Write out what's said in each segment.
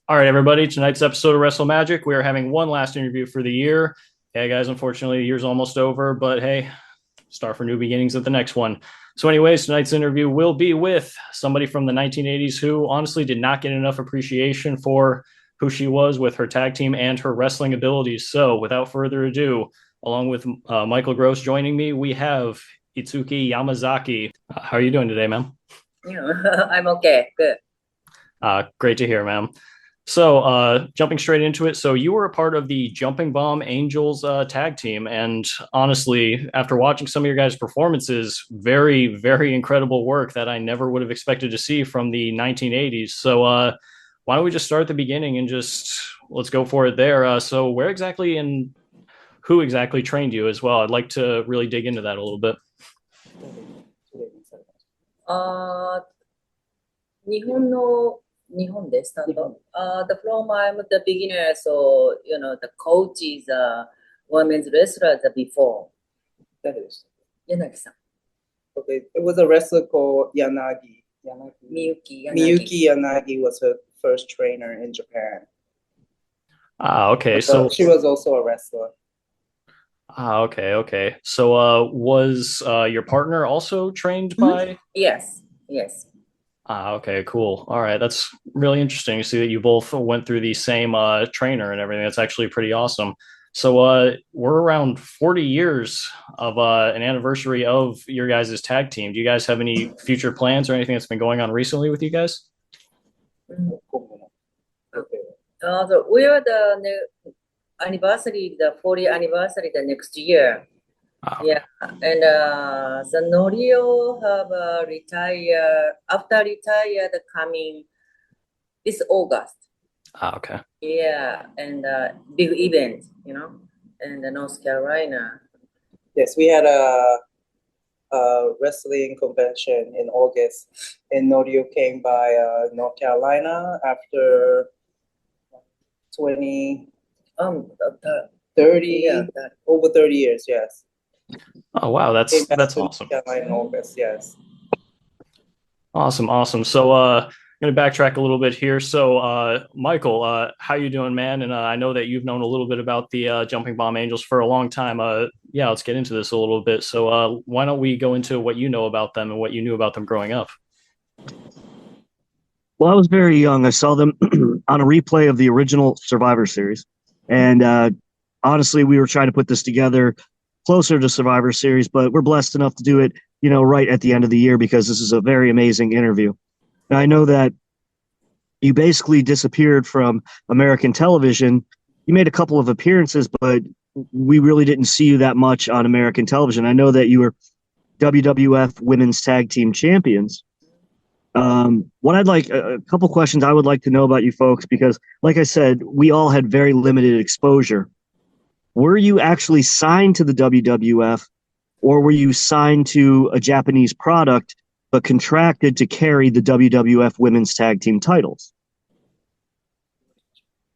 All right, everybody. Tonight's episode of WrestleMagic, we are having one last interview for the year. Hey, guys, unfortunately, the year's almost over, but hey, start for new beginnings at the next one. So, anyways, tonight's interview will be with somebody from the 1980s who honestly did not get enough appreciation for who she was with her tag team and her wrestling abilities. So, without further ado, along with Michael Gross joining me, we have Itsuki Yamazaki. How are you doing today, ma'am? Yeah, I'm okay. Good. Great to hear, ma'am. So, jumping straight into it, so you were a part of the Jumping Bomb Angels tag team, and honestly, after watching some of your guys' performances, very, very incredible work that I never would have expected to see from the 1980s. So, why don't we just start at the beginning and just let's go for it there. So, where exactly and who exactly trained you as well? I'd like to really dig into that a little bit. あ日本でスタート. From I'm the beginner, so the coaches, women's wrestlers before. 柳さん、Okay, it was a wrestler called Yanagi. Miyuki Yanagi was her first trainer in Japan. Okay, So she was also a wrestler. Okay. So, was your partner also trained by? Yes, yes. Okay, cool. All right, that's really interesting to see that you both went through the same trainer and everything. That's actually pretty awesome. So, we're around 40 years of an anniversary of your guys' tag team. Do you guys have any future plans or anything that's been going on recently with you guys? Mm. Okay. So we are the 40th anniversary the next year. Okay. Yeah, and the Norio have retired after retired coming this August. Okay. Yeah, and big event, in the North Carolina. Yes, we had a wrestling convention in August, and Norio came by North Carolina after 20, The 30, yeah, over 30 years, yes. Oh, wow, Came back that's to North awesome. Carolina in August, yes. Awesome. So, I'm gonna backtrack a little bit here. So, Michael, how you doing, man? And I know that you've known a little bit about the Jumping Bomb Angels for a long time. Yeah, let's get into this a little bit. So, why don't we go into what you know about them and what you knew about them growing up? Well, I was very young. I saw them on a replay of the original Survivor Series, and honestly, we were trying to put this together closer to Survivor Series, but we're blessed enough to do it, right at the end of the year because this is a very amazing interview. And I know that you basically disappeared from American television. You made a couple of appearances, but we really didn't see you that much on American television. I know that you were WWF Women's Tag Team Champions. What I'd like a couple questions I would like to know about you folks because, like I said, we all had very limited exposure. Were you actually signed to the WWF, or were you signed to a Japanese product but contracted to carry the WWF Women's Tag Team titles?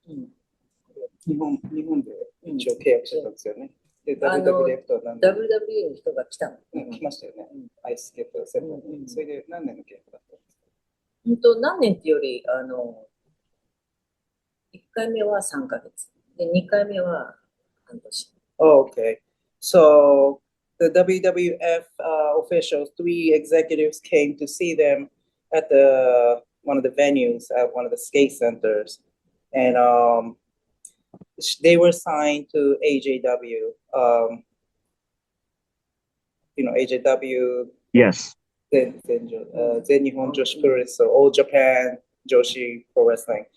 日本で一応契約してたんですよね。で、WWF と何年 WWE の人が来たの。来ましたよね。アイススケートセットに。それで何年の契約だったんですか？何年っていうより、1回目は3ヶ月。で、2回目は半年。Oh, okay. So the WWF officials, three executives came to see them at one of the venues at one of the skate centers, and they were signed to AJW. AJW, Yes. 全日本女子プロレス, or All Japan Joshi Pro Wrestling.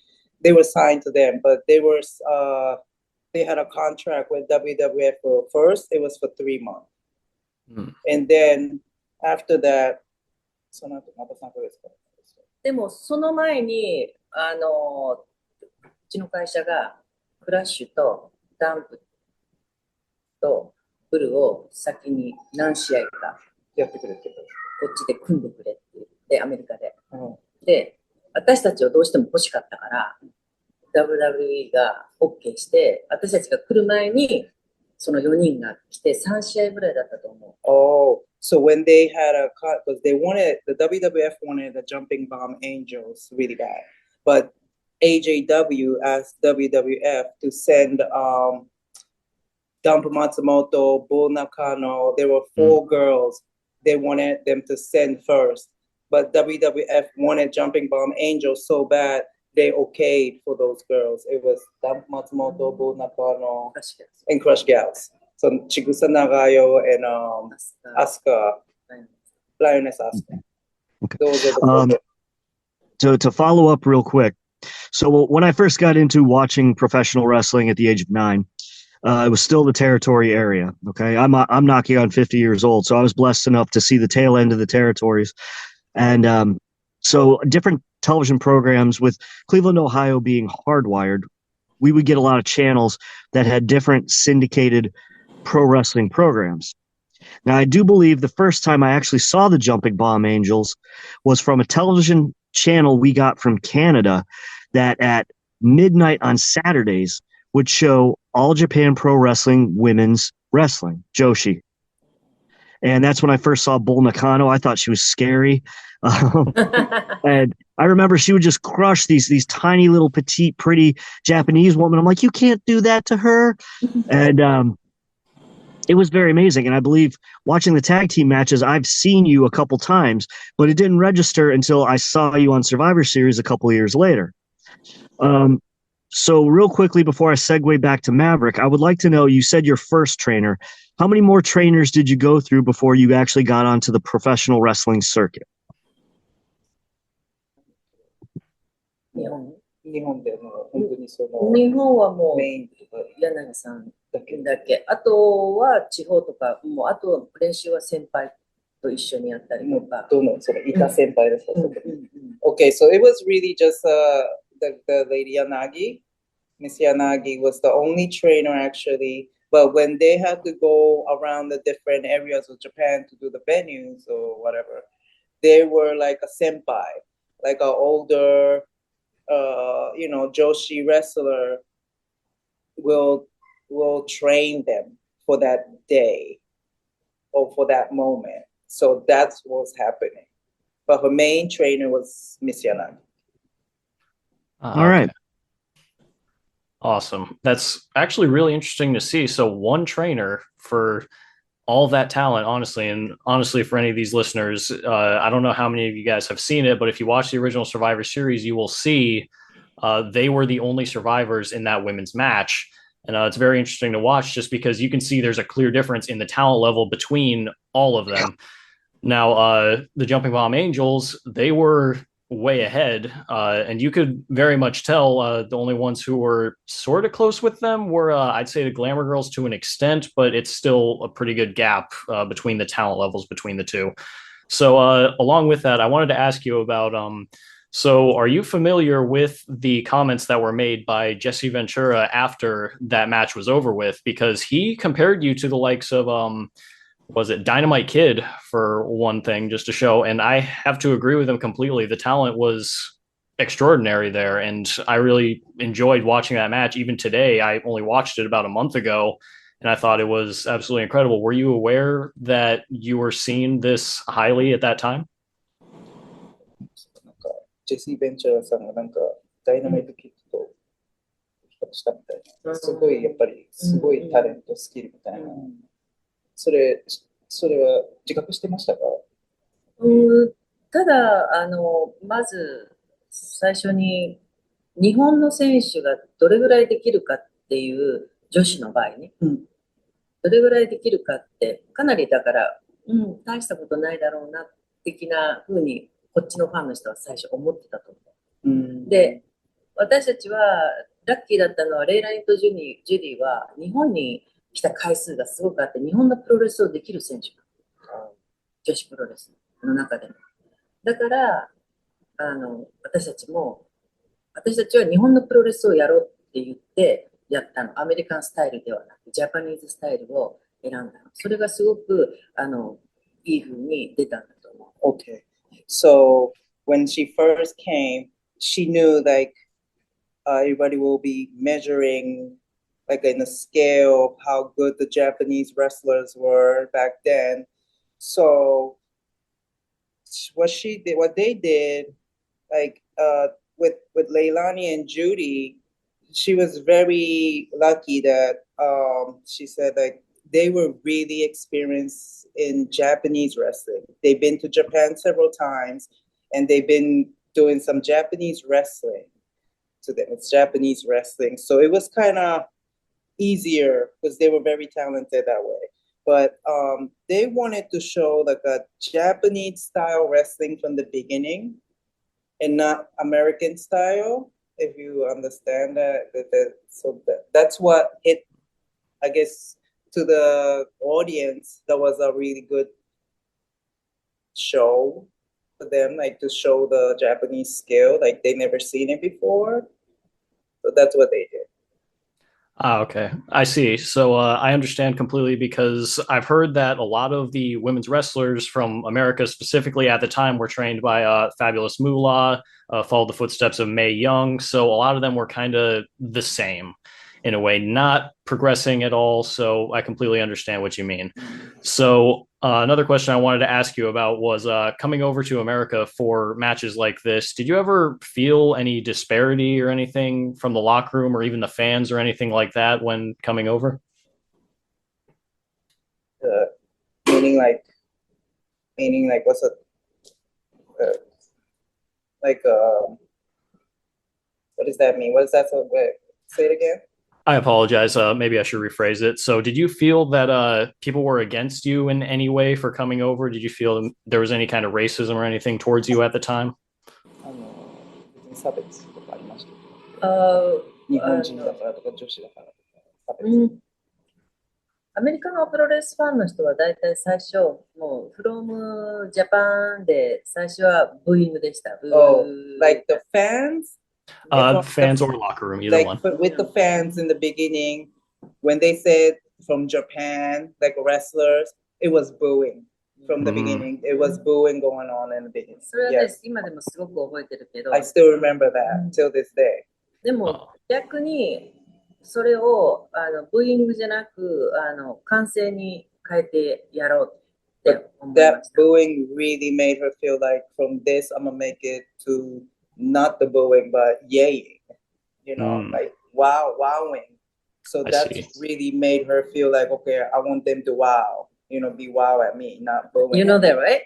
They were signed to them, but they had a contract with WWF for first. It was for 3 months, and then after that, その後また3ヶ月か。でも、その前に、うちの会社がクラッシュとダンプとブルを先に何試合かやってくれてる。こっちで組んでくれって言って、アメリカで。で、私たちをどうしても欲しかったから、WWE が OK して、私たちが来る前に、その4人が来て3試合ぐらいだったと思う。Oh, so when they had a cut, because the WWF wanted the Jumping Bomb Angels really bad, but AJW asked WWF to send Dump Matsumoto, Bull Nakano. There were 4 girls they wanted them to send first. But WWF wanted Jumping Bomb Angels so bad, they okayed for those girls. It was Dump Matsumoto, Bull Nakano, and Crush Gals. So Chigusa Nagayo and Asuka, Lioness Asuka. Okay. Those are the 4 girls. To follow up real quick. So when I first got into watching professional wrestling at the age of 9, it was still the territory area. Okay, I'm knocking on 50 years old, so I was blessed enough to see the tail end of the territories, and so different television programs with Cleveland, Ohio being hardwired, we would get a lot of channels that had different syndicated pro wrestling programs. Now, I do believe the first time I actually saw the Jumping Bomb Angels was from a television channel we got from Canada that at midnight on Saturdays would show All Japan Pro Wrestling Women's Wrestling, Joshi. And that's when I first saw Bull Nakano. I thought she was scary. And I remember she would just crush these tiny little petite, pretty Japanese woman. I'm like, you can't do that to her. And it was very amazing. And I believe watching the tag team matches, I've seen you a couple times, but it didn't register until I saw you on Survivor Series a couple of years later. So real quickly, before I segue back to Maverick, I would like to know, you said your first trainer. How many more trainers did you go through before you actually got onto the professional wrestling circuit? 日本でも本当にその日本はもうメイン柳さんだけ。あとは地方とか、もうあと練習は先輩と一緒にやったりとか。どのそのいた先輩ですか。Okay, so it was really just the lady Yanagi. Miss Yanagi was the only trainer actually. But when they had to go around the different areas of Japan to do the venues or whatever, they were like a senpai, like an older, Joshi wrestler will train them for that day or for that moment. So that's what's happening. But her main trainer was Miss Yanagi. All right. Awesome. That's actually really interesting to see. So one trainer for all that talent, honestly, and honestly, for any of these listeners, I don't know how many of you guys have seen it, but if you watch the original Survivor Series, you will see they were the only survivors in that women's match. And it's very interesting to watch just because you can see there's a clear difference in the talent level between all of them. Now, the Jumping Bomb Angels, they were way ahead, and you could very much tell the only ones who were sort of close with them were, I'd say, the Glamour Girls to an extent, but it's still a pretty good gap between the talent levels between the two. So along with that, I wanted to ask you about, so are you familiar with the comments that were made by Jesse Ventura after that match was over with? Because he compared you to the likes of, was it Dynamite Kid for one thing, just to show, and I have to agree with him completely. The talent was extraordinary there, and I really enjoyed watching that match. Even today, I only watched it about a month ago, and I thought it was absolutely incredible. Were you aware that you were seen this highly at that time? ジェシー・ベンチャーさんがなんかダイナマイトキッドと比較したみたいな、すごいやっぱりすごいタレントスキルみたいな、それは自覚してましたか？ただまず最初に日本の選手がどれぐらいできるかっていう女子の場合ね、どれぐらいできるかってかなりだから、大したことないだろうな的な風にこっちのファンの人は最初思ってたと思う。で、私たちはラッキーだったのはレイラインとジュディは日本に来た回数がすごくあって、日本のプロレスをできる選手、女子プロレスの中でも。だから私たちは日本のプロレスをやろうって言ってやったの。アメリカンスタイルではなくジャパニーズスタイルを選んだの。それがすごくいい風に出たんだと思う。Okay. So when she first came, she knew like everybody will be measuring like in a scale of how good the Japanese wrestlers were back then. So what they did, like with Leilani and Judy, she was very lucky that she said like they were really experienced in Japanese wrestling. They've been to Japan several times, and they've been doing some Japanese wrestling to them. It's Japanese wrestling, so it was kind of easier because they were very talented that way. But they wanted to show like a Japanese style wrestling from the beginning and not American style, if you understand that. That's what hit, I guess, to the audience. That was a really good show for them, like to show the Japanese skill, like they never seen it before. So that's what they did. Ah, okay. I see. So I understand completely because I've heard that a lot of the women's wrestlers from America, specifically at the time, were trained by Fabulous Moolah, followed the footsteps of Mae Young. So a lot of them were kind of the same in a way, not progressing at all. So I completely understand what you mean. So another question I wanted to ask you about was coming over to America for matches like this. Did you ever feel any disparity or anything from the locker room or even the fans or anything like that when coming over? Uh, meaning like, what's a like what does that mean? What does that say it again? I apologize. Maybe I should rephrase it. So, did you feel that people were against you in any way for coming over? Did you feel there was any kind of racism or anything towards you at the time? 差別とかありました。あ日本人だからとか女子だからとか差別。うん、アメリカのプロレスファンの人は大体最初、もう、from Japan で最初はブーイングでした。Oh, like the fans? Fans or locker room, either like one. with the fans in the beginning, when they said from Japan, like wrestlers, it was booing from the beginning. It was booing going on in the beginning. それはね、 Yes, 今でもすごく覚えてるけど、 I still remember that till this day. でも逆にそれをブーイングじゃなく歓声に変えてやろうって思いま That した。 booing really made her feel like from this, I'm gonna make it to not the booing, but yaying, you know, like wowing. So I that see. really made her feel like, okay, I want them to wow, you know, be wow at me, not booing. You know at me. that, right?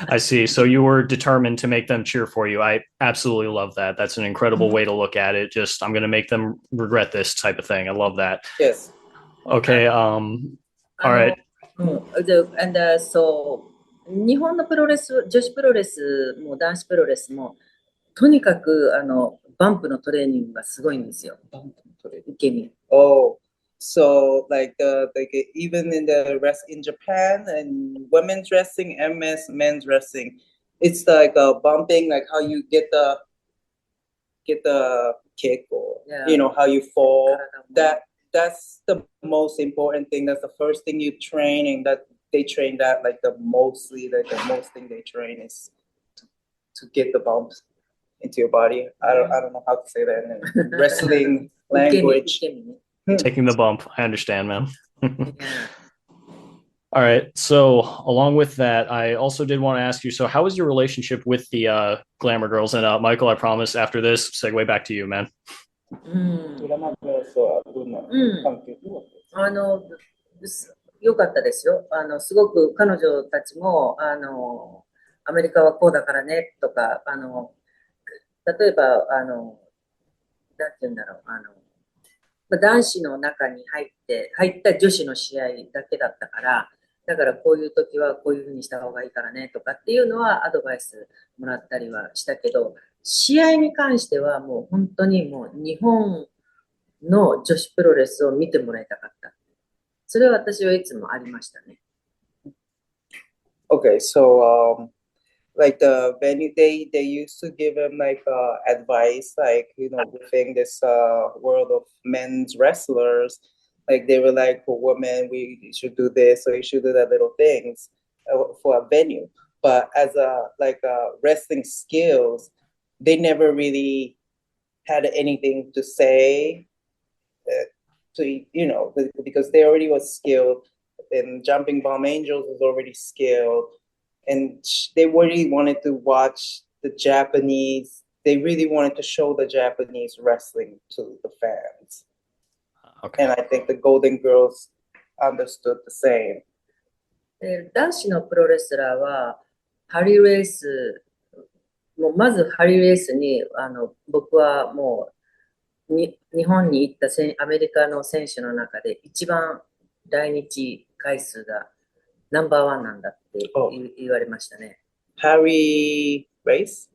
I see. So you were determined to make them cheer for you. I absolutely love that. That's an incredible way to look at it. Just, I'm going to make them regret this type of thing. I love that. Yes. Okay. All right. And so 日本のプロレス、女子プロレスも男子プロレスもとにかくバンプのトレーニングがすごいんですよ。受け身。 Oh, so like even in the rest in Japan and women's wrestling and men's wrestling, it's like bumping, like how you get the kick or you know how you fall. That's the most important thing. That's the first thing you train, and that they train that like the most thing they train is to get the bumps into your body. I don't know how to say that in wrestling language. Taking the bump. I understand, man. All right. So along with that, I also did want to ask you, so how is your relationship with the Glamour Girls? And Michael, I promise after this, segue back to you, man. よかったですよ。すごく彼女たちも、アメリカはこうだからねとか、例えば、なんて言うんだろう、男子の中に入った女子の試合だけだったから、だからこういう時はこういうふうにした方がいいからねとかっていうのはアドバイスもらったりはしたけど、試合に関してはもう本当にもう日本の女子プロレスを見てもらいたかった。それは私はいつもありましたね。Okay, so like the venue, they used to give him like advice, like you know, within this world of men's wrestlers, like they were like, for women, we should do this, or you should do that little things for a venue. But as wrestling skills, they never really had anything to say. To you know, because they already was skilled, and Jumping Bomb Angels was already skilled, and they really wanted to watch the Japanese they really wanted to show the Japanese wrestling to the fans. Okay. And I think the Golden Girls understood the same. で男子のプロレスラーは、ハリーレース、もうまずハリーレースに、僕はもう日本に行ったアメリカの選手の中で一番来日回数がナンバーワンなんだって言われましたね。Harry Race?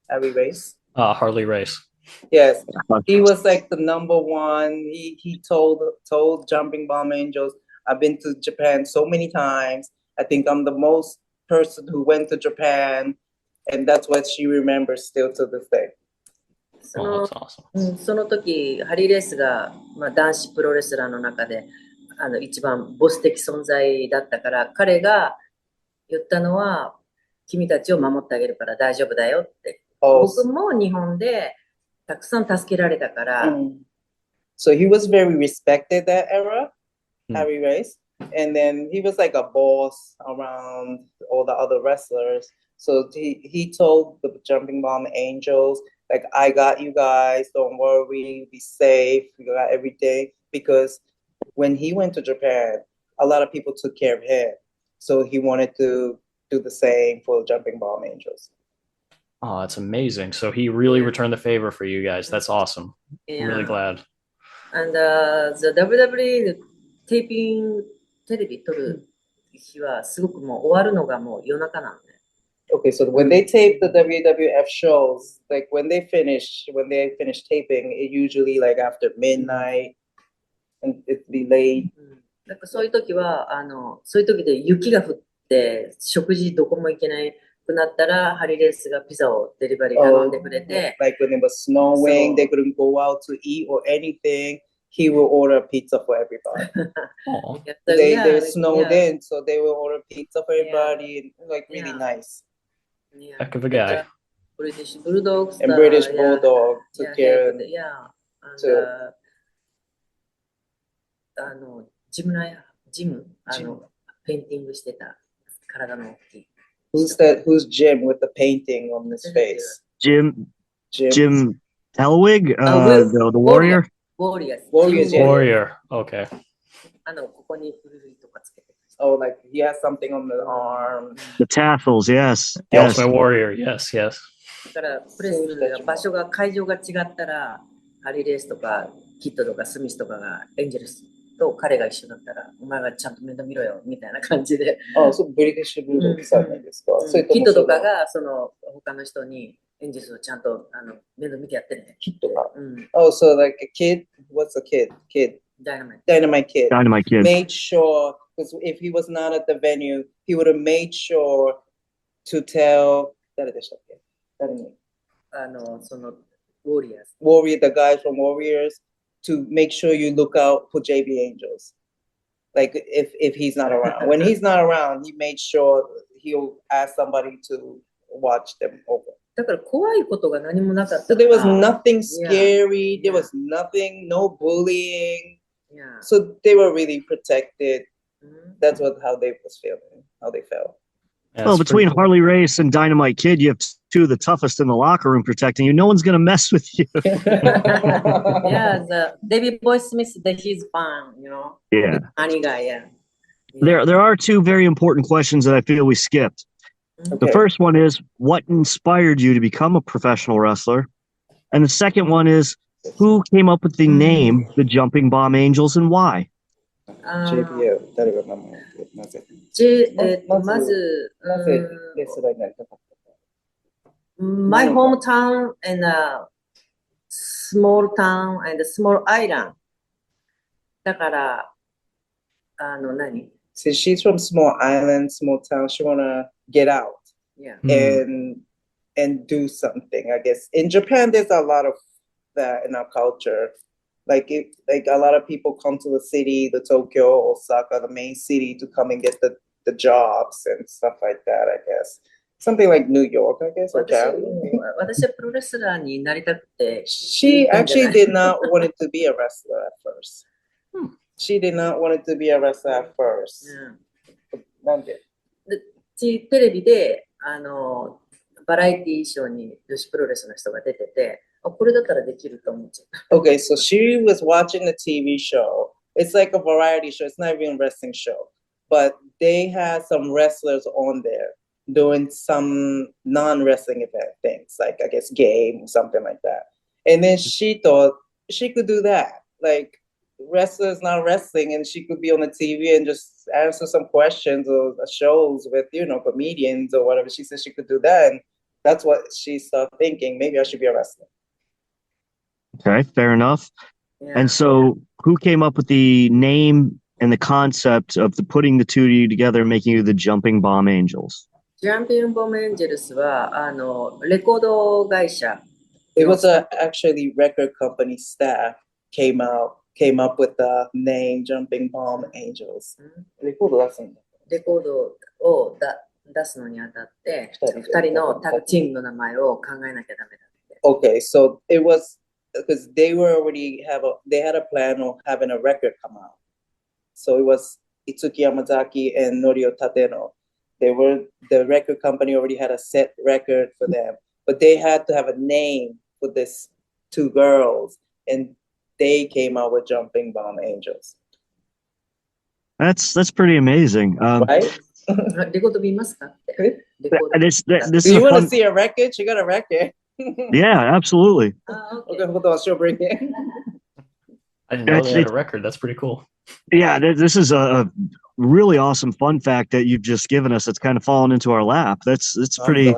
Harry Race? Harley Race. Yes, he was like the number one. He told Jumping Bomb Angels, I've been to Japan so many times. I think I'm the most person who went to Japan, and that's what she remembers still to this day. Oh, that's awesome. その時、ハリーレースが、男子プロレスラーの中で一番ボス的存在だったから、彼が言ったのは、君たちを守ってあげるから大丈夫だよって。僕も日本でたくさん助けられたから。So he was very respected that era, Harry Race. And then he was like a boss around all the other wrestlers. So he told the Jumping Bomb Angels, like, I got you guys, don't worry, be safe, you got everything. Because when he went to Japan, a lot of people took care of him. So he wanted to do the same for Jumping Bomb Angels. Oh, that's amazing. So he really returned the favor for you guys. That's awesome. Yeah. I'm really glad. And the WWE taping テレビ撮る日はすごくもう終わるのがもう夜中なんで。Okay, so when they tape the WWF shows, like when they finish taping, it usually like after midnight and it'd be late. なんかそういう時はそういう時で雪が降って食事どこも行けないくなったらハリレースがピザをデリバリー頼んでくれて。Like when it was snowing, they couldn't go out to eat or anything. He will order pizza for everybody. They snowed in, so they will order pizza for everybody. Like really nice. Heck of a guy. British Bulldogs. And British Bulldog took care of. Yeah. And ジムペインティングしてた体の大きい。Who's Jim with the painting on his face? Jim Hellwig, the warrior. Warrior. Okay. ここにフルフリとかつけて。Oh, like he has something on the arm. The tassels, yes. Yes, my warrior. Yes, yes. だからプレス場所が会場が違ったらハリーレースとかキッドとかスミスとかがエンジェルスと彼が一緒だったらお前がちゃんと面倒見ろよみたいな感じで。そうブリティッシュブルドッグさんなんですか。キッドとかがその他の人にエンジェルスをちゃんと面倒見てやってね。キッドが。Oh, so like a kid? What's a kid? Dynamite Kid. Made sure, because if he was not at the venue, he would have made sure to tell 誰でしたっけ？誰に？その Warriors, the guys from Warriors, to make sure you look out for JB Angels. Like if he's not around. When he's not around, he made sure he'll ask somebody to watch them over. だから怖いことが何もなかった。So there was nothing scary. There was nothing, no bullying. Yeah. So they were really protected. That's how they was feeling, how they felt. Yeah, well, between Harley Race and Dynamite Kid, you have two of the toughest in the locker room protecting you. No one's going to mess with you. Yeah, the David Boy Smith, he's fun, you know. Yeah. Funny guy, yeah. There are two very important questions that I feel we skipped. Okay. The first one is, what inspired you to become a professional wrestler? And the second one is, who came up with the name, the Jumping Bomb Angels, and why? JBL 誰が名前なぜまずなぜレスラーになりたかった My hometown and a small town and a small island だから何 So she's from small island, small town. She wanna get out and do something. I guess in Japan there's a lot of that in our culture. Like a lot of people come to the city, the Tokyo, Osaka, the main city to come and get the jobs and stuff like that, I guess. Something like New York, I guess, or Cali. 私はプロレスラーになりたくて She actually did not want it to be a wrestler at first. She did not want it to be a wrestler at first. なんでテレビでバラエティーショーに女子プロレスの人が出てて、これだったらできると思っちゃった。Okay, so she was watching the TV show. It's like a variety show. It's not even a wrestling show, but they had some wrestlers on there doing some non-wrestling event things, like I guess game or something like that. And then she thought she could do that, like wrestlers not wrestling, and she could be on the TV and just answer some questions or shows with comedians or whatever. She said she could do that, and that's what she started thinking. Maybe I should be a wrestler. Okay, fair enough. Yeah. And so, who came up with the name and the concept of putting the two of you together and making you the Jumping Bomb Angels? ジャンピングボムエンジェルスは、レコード会社。It was actually record company staff came up with the name Jumping Bomb Angels. レコード出すんだ。レコードを出すのにあたって、二人のタッグチームの名前を考えなきゃダメだって。Okay, so it was because they had a plan of having a record come out. So it was Itsuki Yamazaki and Norio Tateno. The record company already had a set record for them, but they had to have a name for this two girls, and they came out with Jumping Bomb Angels. That's pretty amazing. Right? レコード見ますかって。レコード This Do is you a want to fun. see a record? You got a record. Yeah, absolutely. Okay, hold on. She'll bring it. I didn't know they had a record. That's pretty cool. Yeah, this is a really awesome fun fact that you've just given us. That's kind of fallen into our lap. It's pretty.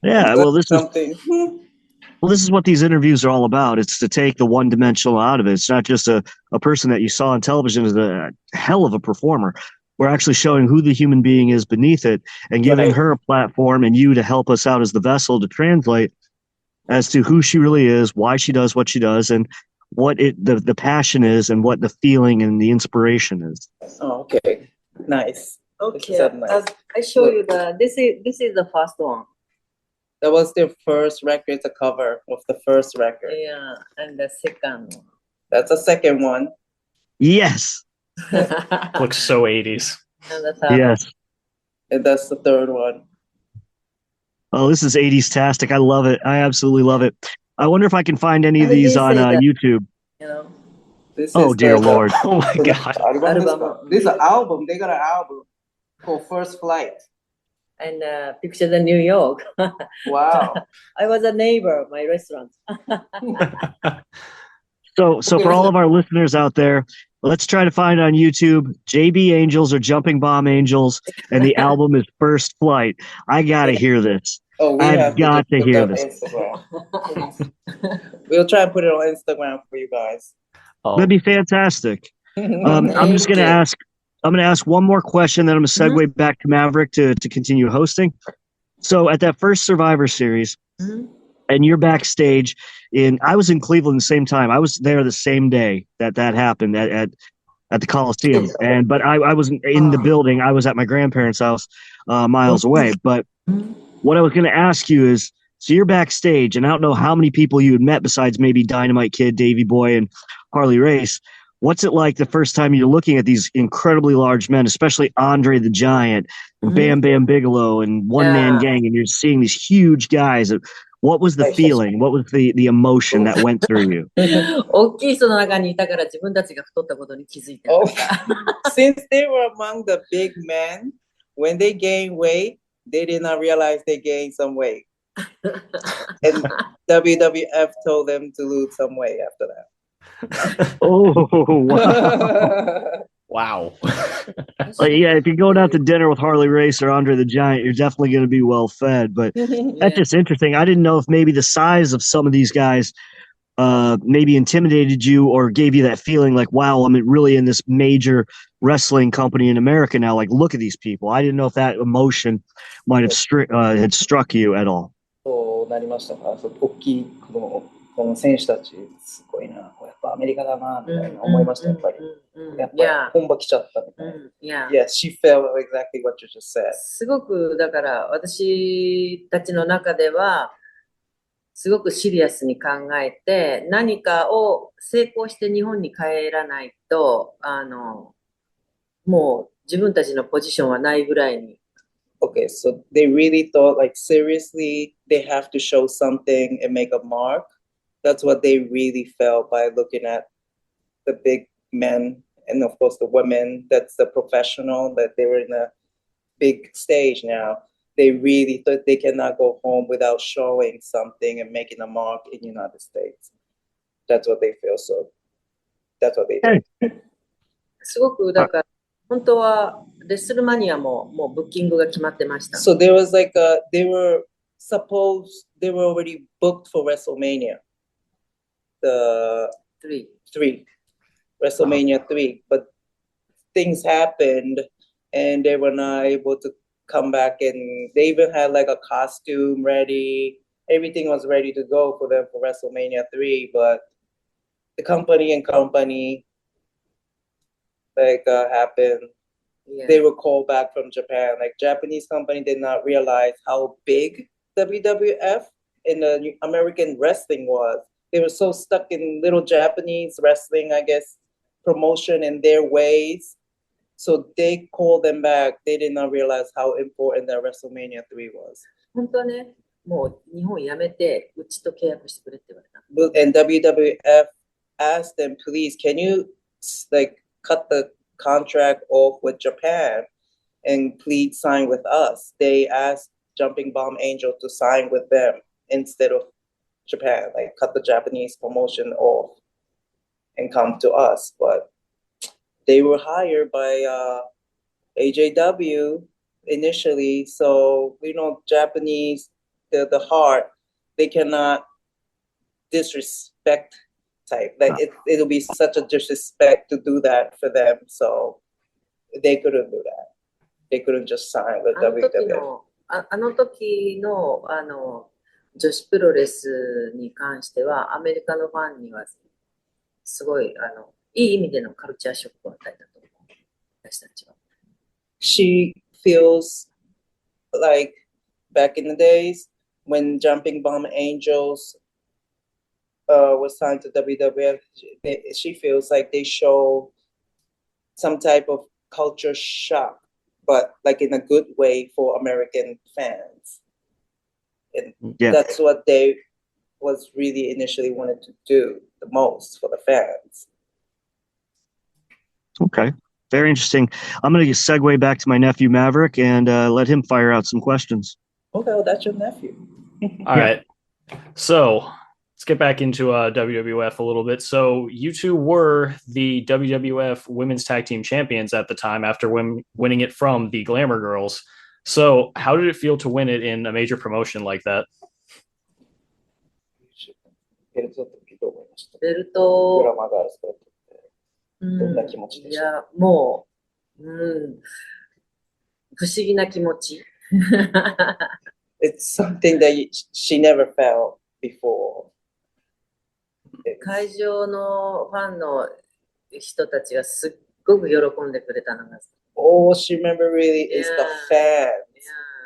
Yeah, well, this is what these interviews are all about. It's to take the one-dimensional out of it. It's not just a person that you saw on television as a hell of a performer. We're actually showing who the human being is beneath it and giving her a platform and you to help us out as the vessel to translate as to who she really is, why she does what she does, and what the passion is and what the feeling and the inspiration is. Oh, okay. Nice. Okay, I show you this is the first one. That was their first record, the cover of the first record. Yeah, and the second one. That's the second one. Yes. Looks so 80s. And the third Yes. And that's the third one. Oh, this is 80s-tastic. I love it. I absolutely love it. I wonder if I can find any of these on YouTube. You know? Oh, dear Lord. Oh my God. This is an album. They got an album called First Flight. And pictures in New York. Wow. I was a neighbor of my restaurant. So for all of our listeners out there, let's try to find on YouTube JB Angels or Jumping Bomb Angels, and the album is First Flight. I gotta hear this. Oh, I've got to hear this. We'll try and put it on Instagram for you guys. Oh, That'd be fantastic. I'm just gonna ask. I'm gonna ask one more question, then I'm gonna segue back to Maverick to continue hosting. So at that first Survivor Series, and you're backstage I was in Cleveland the same time. I was there the same day that happened at the Coliseum. But I wasn't in the building. I was at my grandparents' house, miles away. But what I was going to ask you is, so you're backstage, and I don't know how many people you had met besides maybe Dynamite Kid, Davey Boy, and Harley Race. What's it like the first time you're looking at these incredibly large men, especially Andre the Giant, and Bam Bam Bigelow, and One Man Gang, and you're seeing these huge guys? What was the feeling? What was the emotion that went through you? 大きい人の中にいたから自分たちが太ったことに気づいてる。Since they were among the big men, when they gained weight, they did not realize they gained some weight. And WWF told them to lose some weight after that. Oh, wow. wow. Yeah, if you're going out to dinner with Harley Race or Andre the Giant, you're definitely going to be well fed. But that's just interesting. I didn't know if maybe the size of some of these guys maybe intimidated you or gave you that feeling like, wow, I'm really in this major wrestling company in America now. Like, look at these people. I didn't know if that emotion might have had struck you at all. そうなりましたか。大きいこの選手たちすごいな。やっぱアメリカだなみたいな思いました。やっぱり。やっぱり本場来ちゃったみたいな。Yeah, she felt exactly what you just said. すごくだから私たちの中ではすごくシリアスに考えて何かを成功して日本に帰らないともう自分たちのポジションはないぐらいに Okay, so they really thought like seriously they have to show something and make a mark. That's what they really felt by looking at the big men and of course the women. That's the professional that they were in a big stage now. They really thought they cannot go home without showing something and making a mark in the United States. That's what they feel. So that's what they did. すごく、だから、本当は、レッスルマニアも、もうブッキングが決まってました。So there was like they were already booked for WrestleMania. The 3. WrestleMania 3. But things happened and they were not able to come back, and they even had like a costume ready. Everything was ready to go for them for WrestleMania 3, but the company happened. Yeah. They were called back from Japan. Like Japanese company did not realize how big WWF and the American wrestling was. They were so stuck in little Japanese wrestling, I guess, promotion and their ways. So they called them back. They did not realize how important that WrestleMania 3 was. 本当はね、もう日本辞めて、うちと契約してくれって言われた。And WWF asked them, please, can you like cut the contract off with Japan and please sign with us? They asked Jumping Bomb Angel to sign with them instead of Japan, like cut the Japanese promotion off and come to us. But they were hired by AJW initially. So, Japanese, the heart, they cannot disrespect type. Like it'll be such a disrespect to do that for them. So they couldn't do that. They couldn't just sign with WWF. あの時の女子プロレスに関してはアメリカのファンにはすごいいい意味でのカルチャーショックを与えたと思う。私たちは。She feels like back in the days when Jumping Bomb Angels was signed to WWF, she feels like they show some type of culture shock, but like in a good way for American fans. And that's what they was really initially wanted to do the most for the fans. Okay. Very interesting. I'm going to segue back to my nephew Maverick and let him fire out some questions. Okay, well, that's your nephew. All right. So let's get back into WWF a little bit. So you two were the WWF Women's Tag Team Champions at the time after winning it from the Glamour Girls. So how did it feel to win it in a major promotion like that? ベルト、ドラマがある人どんな気持ちでした？いや、もう、不思議な気持ち。It's something that she never felt before. 会場のファンの人たちがすっごく喜んでくれたのが。All she remember really is the fans.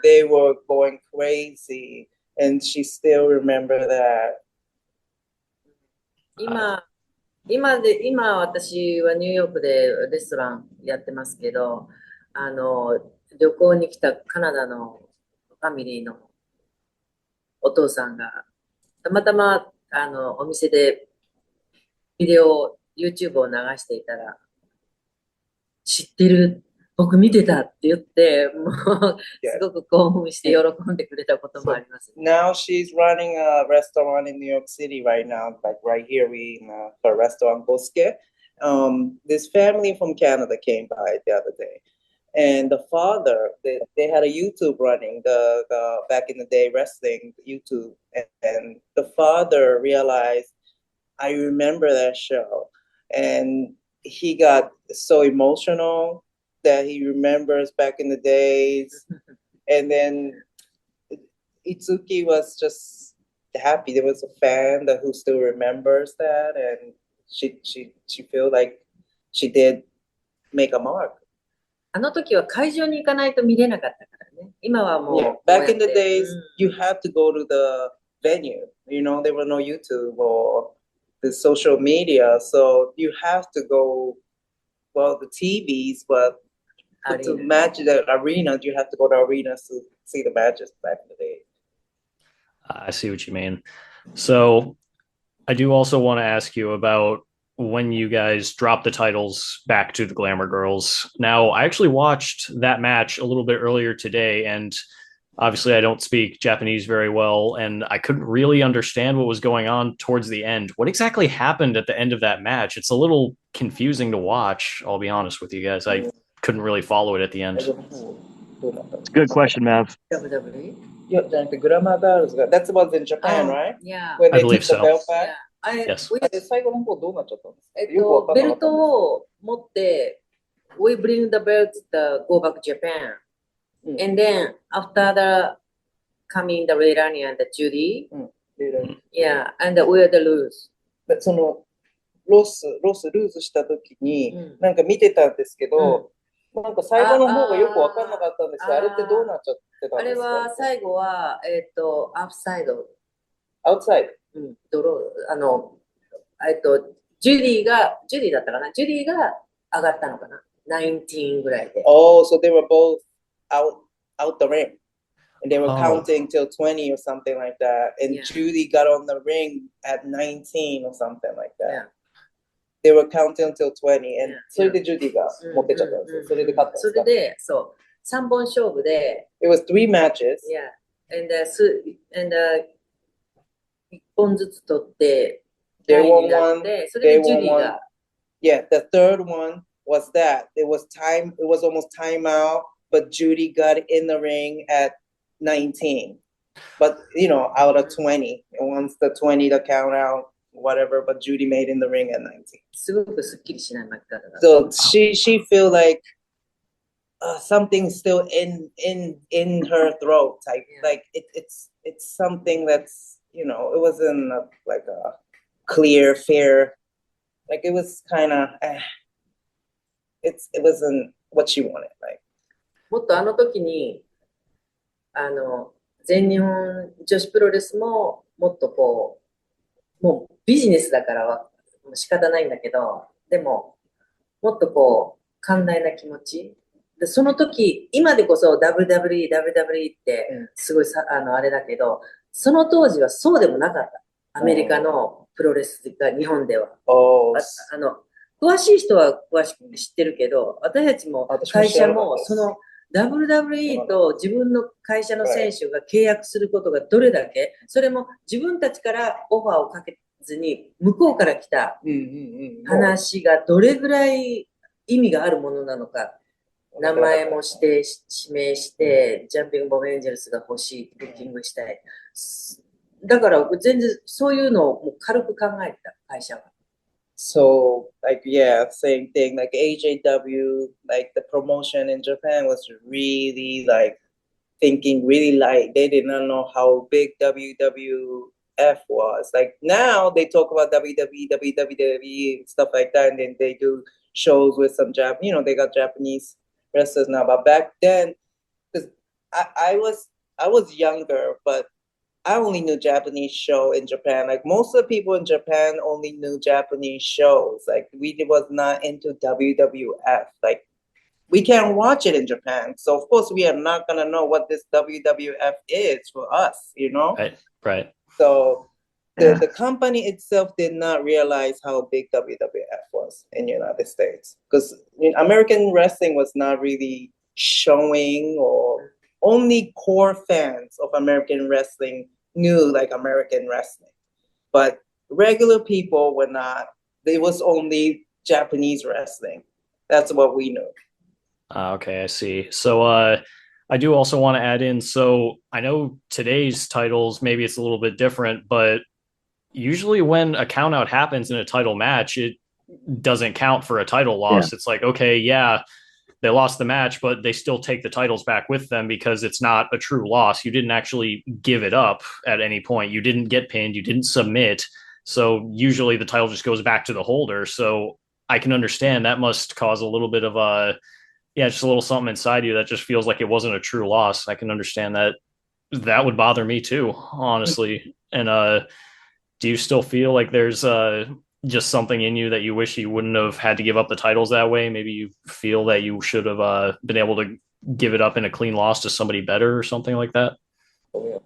They were going crazy, and she still remember that. 今私はニューヨークでレストランやってますけど、旅行に来たカナダのファミリーのお父さんがたまたまお店でビデオ YouTube を流していたら、知ってる、僕見てたって言って、もうすごく興奮して喜んでくれたこともあります。Now she's running a restaurant in New York City right now, like right here we in her restaurant Bosque. This family from Canada came by the other day, and the father, they had a YouTube running the back in the day wrestling YouTube, and the father realized, I remember that show, and he got so emotional that he remembers back in the days. And then Itsuki was just happy. There was a fan who still remembers that, and she feel like she did make a mark. あの時は会場に行かないと見れなかったからね。今はもう。Yeah, back in the days, you had to go to the venue. There were no YouTube or the social media, so you have to go. Well, the TVs, but to match the arenas, you have to go to arenas to see the matches back in the day. I see what you mean. So I do also want to ask you about when you guys dropped the titles back to the Glamour Girls. Now, I actually watched that match a little bit earlier today, and obviously I don't speak Japanese very well, and I couldn't really understand what was going on towards the end. What exactly happened at the end of that match? It's a little confusing to watch, I'll be honest with you guys. I couldn't really follow it at the end. It's a good question, Mav. WWE? Yeah, the Glamour Girls. That was in Japan, right? Yeah. When I they believe took the so. belt back. Yes. で最後の方どうなっちゃったんですか？よくわかんなかったんです。ベルトを持って、we bring the belt to go back to Japan. And then after the coming the Leilani and the Judy, yeah, and we are the lose. そのロスルーズした時に、なんか見てたんですけど、なんか最後の方がよくわかんなかったんですよ。あれってどうなっちゃってたんあれですか？は最後は、アウトサイド。アウトサイド。ドロー、ジュディだったかな、ジュディが上がったのかな、19ぐらいで。Oh, so they were both out the ring. And they were counting till 20 or something like that. And Judy got on the ring at 19 or something like that. Yeah. They were counting till 20. And それで Judy が持ってっちゃったんですよ。それで勝ったんですか？それで、そう、3本勝負で。It was 3 matches. Yeah. And 1本ずつ取って、They won one. それでジュディが。Yeah, the third one was that. It was almost timeout, but Judy got in the ring at 19. But, out of 20. And once the 20, the count out, whatever, but Judy made in the ring at 19. すごくすっきりしない負け方だ。So she feel like something's still in her throat. Like it's something that's, it wasn't like a clear, fair, like it was kind of, it wasn't what she wanted. Like もっとあの時に、全日本女子プロレスももっとこう、もうビジネスだからは仕方ないんだけど、でももっとこう寛大な気持ちで、その時今でこそ WWE ってすごいあれだけど、その当時はそうでもなかった。アメリカのプロレスが日本では。詳しい人は詳しく知ってるけど、私たちも会社もその WWE と自分の会社の選手が契約することがどれだけ、それも自分たちからオファーをかけずに向こうから来た話がどれぐらい意味があるものなのか。名前も指名して、ジャンピングボムエンジェルスが欲しい、ブッキングしたい。だから全然そういうのをもう軽く考えてた、会社は。So, like, yeah, same thing. Like AJW, like the promotion in Japan was really like thinking really light. They did not know how big WWF was. Like now they talk about WWE, stuff like that, and then they do shows with some they got Japanese wrestlers now. But back then, because I was younger, but I only knew Japanese show in Japan. Like most of the people in Japan only knew Japanese shows. Like we was not into WWF. Like we can't watch it in Japan. So of course we are not gonna know what this WWF is for us, Right. So the company itself did not realize how big WWF was in the United States. Because American wrestling was not really showing, or only core fans of American wrestling knew like American wrestling. But regular people were not. It was only Japanese wrestling. That's what we knew. Okay, I see. So I do also want to add in, so I know today's titles, maybe it's a little bit different, but usually when a count out happens in a title match, it doesn't count for a title loss. Yeah. It's like, okay, yeah, they lost the match, but they still take the titles back with them because it's not a true loss. You didn't actually give it up at any point. You didn't get pinned. You didn't submit. So usually the title just goes back to the holder. So I can understand that must cause a little bit of just a little something inside you that just feels like it wasn't a true loss. I can understand that. That would bother me too, honestly. And do you still feel like there's just something in you that you wish you wouldn't have had to give up the titles that way? Maybe you feel that you should have been able to give it up in a clean loss to somebody better or something like that? 負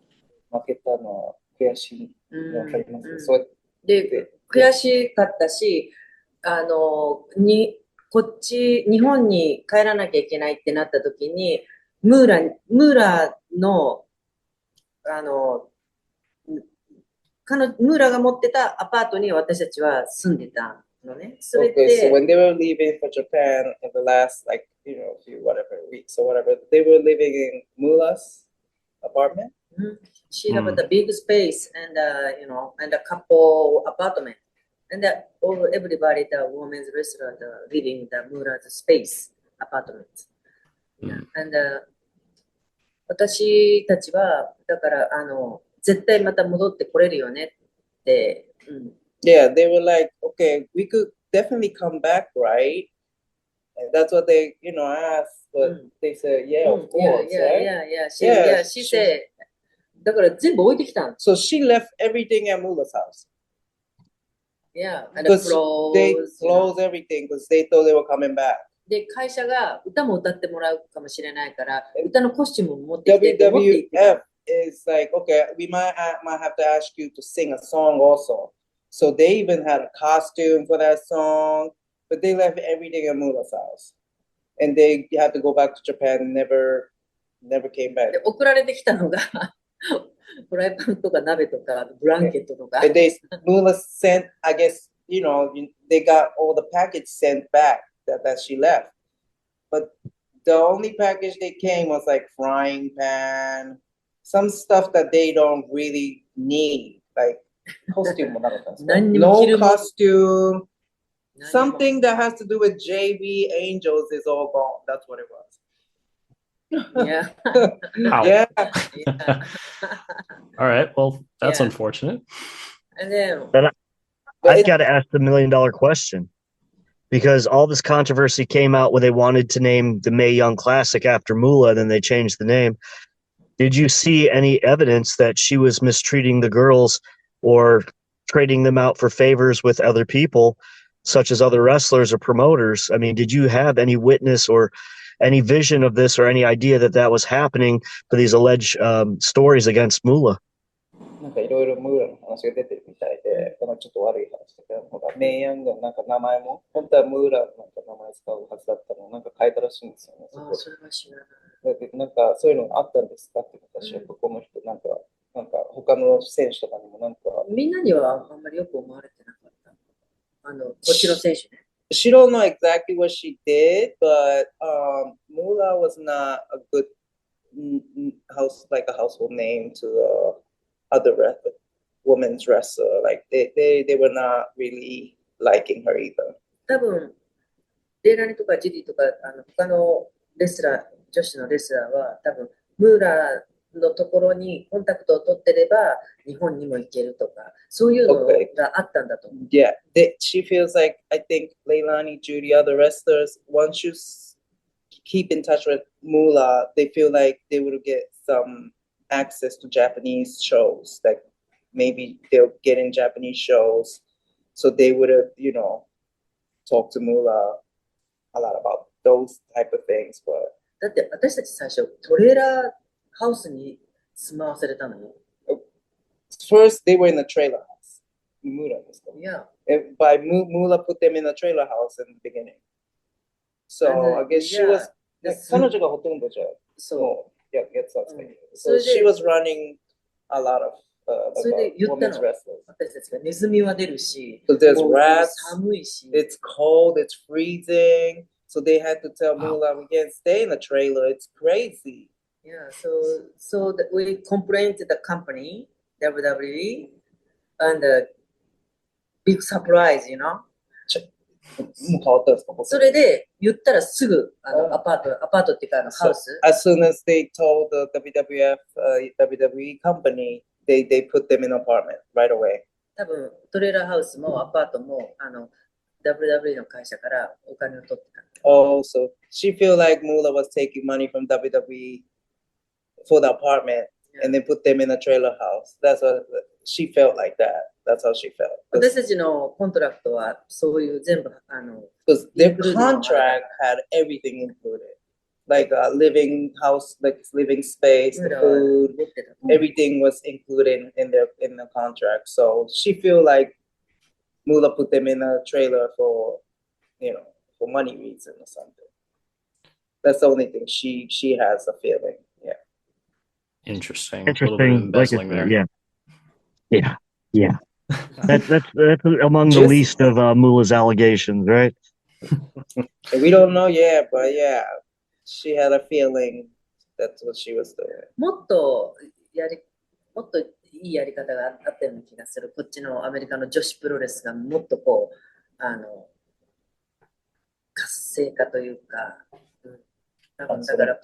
けたのは悔しいのわかります。そうで、悔しかったし、日本に帰らなきゃいけないってなった時に、ムーラの、ムーラが持ってたアパートに私たちは住んでたのね。それ Okay, so で、 when they were leaving for Japan in the last, like, few whatever weeks or whatever, they were living in Mula's apartment. she had a big space and, and a couple apartment. And everybody, the women's restaurant, living in the Mura's space apartment. And, 私たちは、だから、絶対また戻ってこれるよねって、Yeah, they were like, okay, we could definitely come back, right? And that's what they, asked, but they said, yeah, of course, right? She said, だから全部置いてきたん。So she left everything at Mula's house. Yeah, and Because they clothes. closed everything because they thought they were coming back. で、会社が歌も歌ってもらうかもしれないから、歌のコスチュームも持ってきてって持って行ってた。 WWF is like, okay, we might have to ask you to sing a song also. So they even had a costume for that song, but they left everything at Mula's house. And they had to go back to Japan and never came back. で、送られてきたのが、フライパンとか鍋とか、ブランケットとか。 And Mula sent, I guess, they got all the package sent back that she left. But the only package they came was like frying pan, some stuff that they don't really need, like costume. No costume. Something that has to do with JV Angels is all gone. That's what it was. Yeah. Yeah. All right. Well, that's Yeah. unfortunate. And then, I've got to ask the $1 million question, because all this controversy came out when they wanted to name the Mae Young Classic after Moolah, then they changed the name. Did you see any evidence that she was mistreating the girls or trading them out for favors with other people, such as other wrestlers or promoters? I mean, did you have any witness or any vision of this or any idea that that was happening for these alleged stories against Moolah? なんかいろいろムーラの話が出てるみたいで、ちょっと悪い話だけど、メイヤングのなんか名前も、本当はムーラのなんか名前使うはずだったのをなんか変えたらしいんですよね。それは知らない。でなんかそういうのがあったんですかって私はここの人なんか他の選手とかにもなんかみんなにはあんまりよく思われてなかった。こっちの選手ね。She don't know exactly what she did, but Moolah was not a good household name to other women's wrestler. Like they were not really liking her either. 多分、レイラニとかジディとか、他のレスラー、女子のレスラーは、多分、ムーラのところにコンタクトを取ってれば、日本にも行けるとか、そういうのがあったんだと思う。Yeah, she feels like, I think Leilani, Judy, other wrestlers, once you keep in touch with Moolah, they feel like they will get some access to Japanese shows. Like maybe they'll get in Japanese shows. So they would have, talked to Moolah a lot about those type of things. But だって私たち最初、トレーラーハウスに住まわされたのよ。First, they were in a trailer house. Moolah was Yeah. By Moolah put them in a trailer house in the beginning. So I guess she was, 彼女がほとんどじゃそう。So she was running a lot of それで言った women's の。 wrestlers. 私たちがネズミは出るし、 So there's もう rats, 寒いし。 it's cold, it's freezing. So they had to tell Moolah, we can't stay in a trailer. It's crazy. Yeah, so we complained to the company, WWE, and big surprise, もう変わったんですか？それで言ったらすぐアパートっていうかハウス。As soon as they told the WWF, WWE company, they put them in an apartment right away. 多分トレーラーハウスもアパートもWWE の会社からお金を取ってた。Oh, so she feel like Moolah was taking money from WWE for the apartment, and they put them in a trailer house. That's what she felt like that. That's how she felt. 私たちのコントラクトはそういう全部Because their included contract had everything included, like living house, like living space, the food, 持ってた。 everything was included in the contract. So she feel like Mula put them in a trailer for, for money reason or something. That's the only thing she has a feeling. Yeah. Interesting. A little bit of Interesting. Like embezzling there. Yeah. That's among the Just- least of Mula's allegations, right? And we don't know yet, but yeah, she had a feeling that's what she was doing. もっといいやり方があったような気がする。こっちのアメリカの女子プロレスがもっとこう、活性化というか、多分だから、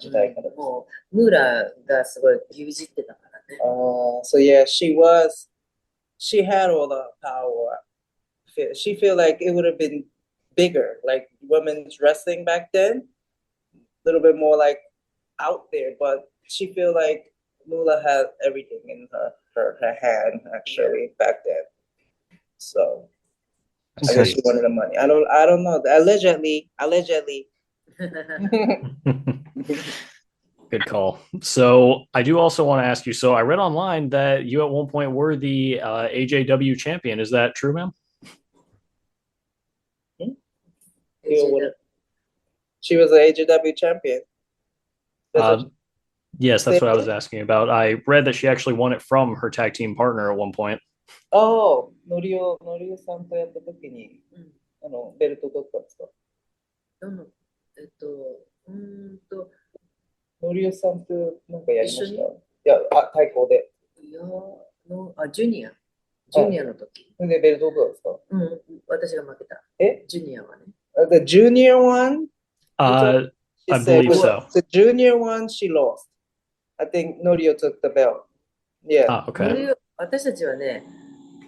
もう、ムーラがすごい牛耳ってたからね。So yeah, she had all the power. She feel like it would have been bigger, like women's wrestling back then, a little bit more like out there, but she feel like Moolah had everything in her hand actually back then. So I guess she wanted the money. I don't know. Allegedly. Good call. So I do also want to ask you. So I read online that you at one point were the AJW champion. Is that true, ma'am? She was an AJW champion. Yes, that's what I was asking about. I read that she actually won it from her tag team partner at one point. Oh, のりおさんとやった時に、ベルト取ったんですか？のりおさんとなんかやりました？いや、対抗で。いやジュニアの時。で、ベルト取ったんですか？私が負けた。ジュニアはね。The junior one? I believe so. The junior one, she lost. I think Norio took the belt. Yeah. Okay. 私たちはね、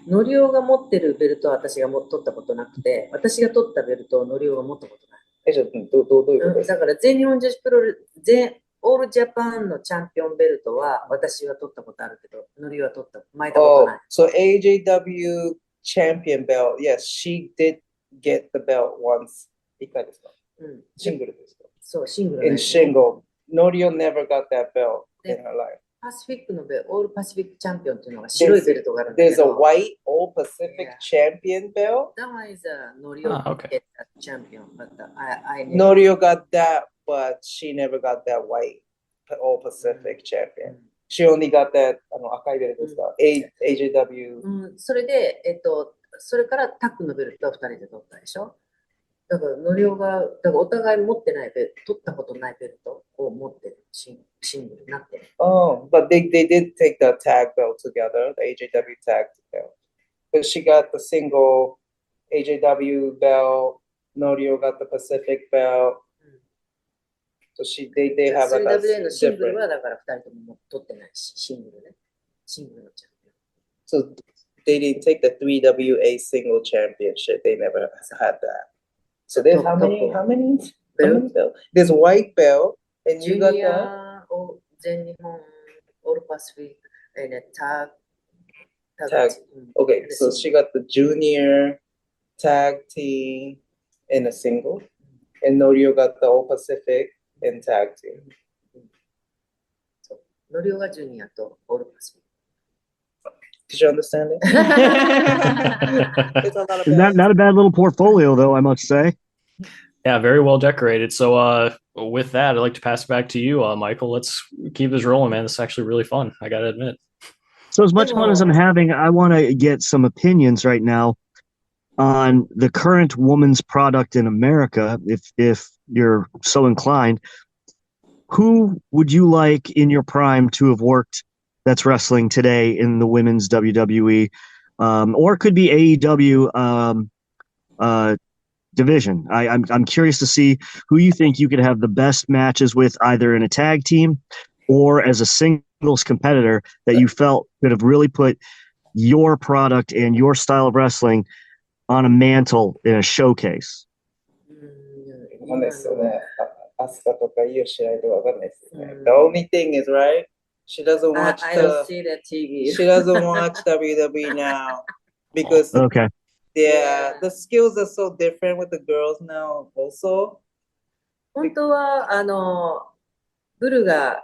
ノリオが持ってるベルトは私が取ったことなくて、私が取ったベルトをノリオが持ったことない。ちょっとどういうことですか？だから全日本女子プロレス、オールジャパンのチャンピオンベルトは私は取ったことあるけど、ノリオは巻いたことない。So AJW champion belt, yes, she did get the belt once. 一回ですか？シングルですか？そう、シングル。In single. Norio never got that belt in her life. パシフィックのオールパシフィックチャンピオンっていうのが白いベルトがあるんだけ There's a ど。white All Pacific champion belt. That one is a Norio get that champion, but I never. Norio got that, but she never got that white All Pacific champion. She only got that 赤いベルトですか？AJW. それで、それからタッグのベルトは2人で取ったでしょ。だからノリオが、だからお互い持ってない取ったことないベルトを持ってるシングルになってる。Oh, but they did take the tag belt together, the AJW tag belt. But she got the single AJW belt, Norio got the Pacific belt. So they have like a WWF のシングル different. はだから2人とも取ってないし、シングルね。シングルのチャンピオン。 So they didn't take the 3WA single championship. They never had that. So there's how many belts? There's white belt, and you got the 全日本オールパシフィック、タッグ。 tag. Okay, so she got the junior tag team in a single, and Norio got the All Pacific in tag team. ノリオがジュニアとオールパシフィック。 Did you understand it? It's a lot of Not a bad little portfolio, though, I must say. Yeah, very well decorated. So with that, I'd like to pass it back to you, Michael. Let's keep this rolling, man. This is actually really fun, I gotta admit. So as much fun as I'm having, I want to get some opinions right now on the current woman's product in America, if you're so inclined. Who would you like in your prime to have worked that's wrestling today in the women's WWE? Or it could be AEW division. I'm curious to see who you think you could have the best matches with, either in a tag team or as a singles competitor, that you felt could have really put your product and your style of wrestling on a mantle in a showcase. わかんないですよね。アスカとかイオシライとかわかんないですね。The only thing is, right? She doesn't watch I don't see that TV. She doesn't watch WWE now. because Okay. yeah, the skills are so different with the girls now also. 本当は、ブルが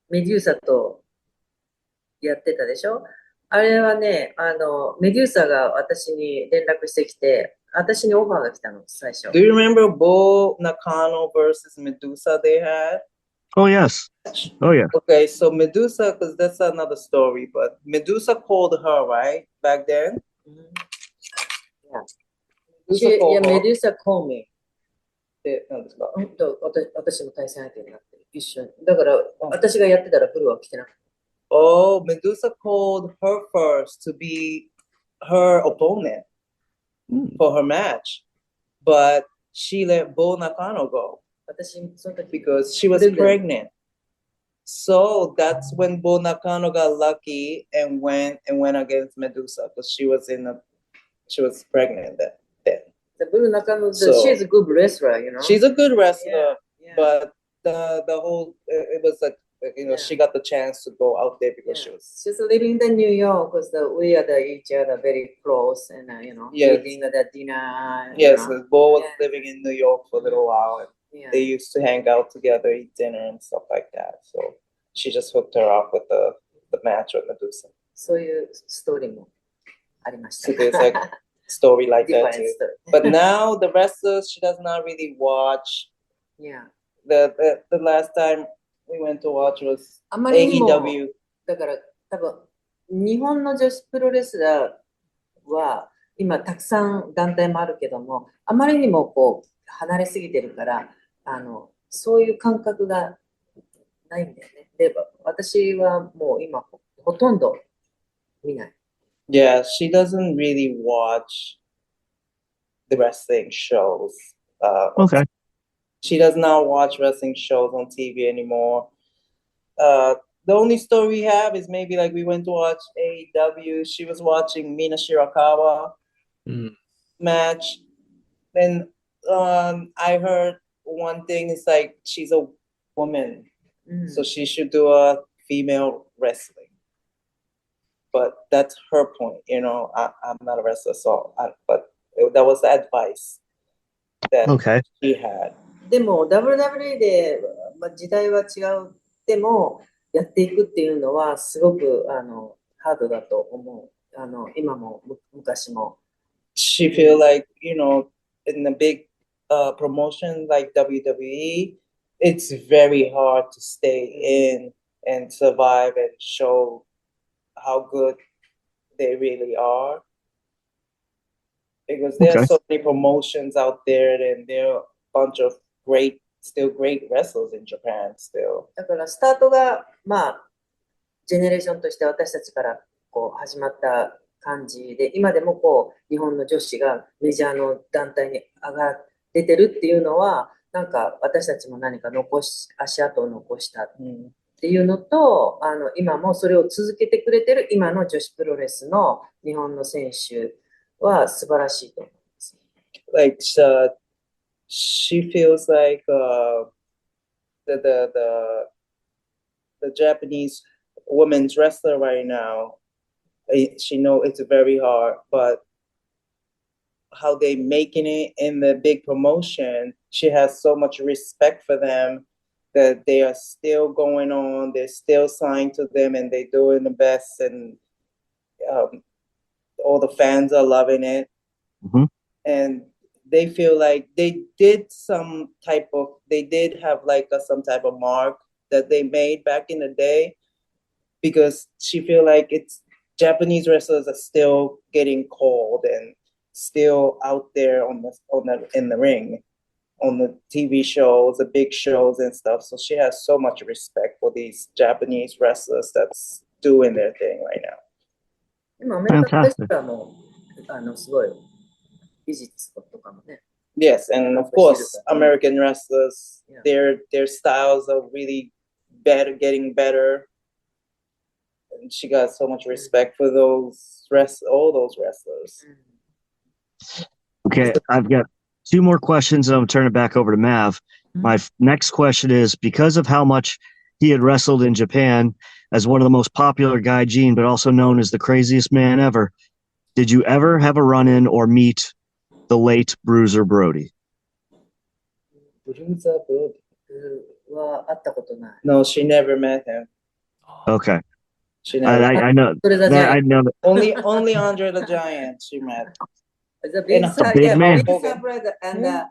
メデューサとやってたでしょ。あれはね、メデューサが私に連絡してきて、私にオファーが来たの、最初。 Do you remember Bull Nakano versus Medusa they had? Oh, yes. Oh, yeah. Okay, so Medusa, because that's another story, but Medusa called her, right? Back then? Yeah. Medusa Yeah, called her. メデューサ call me。で、何ですか？私の対戦相手になってる。一緒に。だから、私がやってたらブルは来てなかった。Oh, Medusa called her first to be her opponent for her match, but she let Bull Nakano go 私、その時、 because she was pregnant. So that's when Bull Nakano got lucky and went against Medusa because she was pregnant then. ブル中野、So- she's a good wrestler, you know? She's a good wrestler, Yeah. but the whole it was like Yeah. she got the chance to go out there because Yeah. she was She's living in New York because we are each other very close and, Yes. eating the dinner. yes, Bull was Yeah. living in New York for a little while and Yeah. they used to hang out together, eat dinner and stuff like that. So she just hooked her up with the match with Medusa. そういうストーリーもありました。 So there's like story like that different too. story. But now the wrestlers, she does not really watch. Yeah. The last time we went to watch was あまりにも、 AEW. だから多分、日本の女子プロレスラーは、今たくさん団体もあるけども、あまりにもこう、離れすぎてるから、そういう感覚がないんだよね。で、私はもう今、ほとんど見ない。Yeah, she doesn't really watch the wrestling shows. Okay. She does not watch wrestling shows on TV anymore. The only story we have is maybe like we went to watch AEW. She was watching Mina Shirakawa match. Then I heard one thing is like she's a woman, うん so she should do a female wrestling. But that's her point, I'm not a wrestler, but that was the advice that Okay. she had. でも WWE で、時代は違うでもやっていくっていうのはすごくハードだと思う。今も昔も。She feel like, in a big promotion like WWE, it's very hard to stay in and survive and show how good they really are. Because there are Okay. so many promotions out there and there are a bunch of great wrestlers in Japan still. だからスタートがジェネレーションとして私たちからこう始まった感じで、今でもこう日本の女子がメジャーの団体に出てるっていうのは、なんか私たちも何か足跡を残したっていうのと、今もそれを続けてくれてる今の女子プロレスの日本の選手は素晴らしいと思います。Like she feels like the Japanese women's wrestler right now. She know it's very hard, but how they making it in the big promotion, she has so much respect for them that they are still going on. They're still signed to them, and they're doing the best, and all the fans are loving it. Mhm. And they feel like they did have like some type of mark that they made back in the day, because she feel like it's Japanese wrestlers are still getting called and still out there in the ring, on the TV shows, the big shows and stuff. So she has so much respect for these Japanese wrestlers that's doing their thing right now. 今アメリカのレスラーもすごい技術とかもね。 Yes, and of course, American wrestlers, their styles are really getting better. And she got so much respect for all those wrestlers. Okay. I've got two more questions, and I'm turning it back over to Mav. My next question is, because of how much he had wrestled in Japan as one of the most popular gaijin, but also known as the craziest man ever, did you ever have a run-in or meet the late Bruiser Brody? ブルーザーブロは会ったことない。ディ No, she never met him. Okay. She never. I know それだけ。 that. I know that. Only Andre the Giant she met. The big And star, big yeah, man. big star brother and El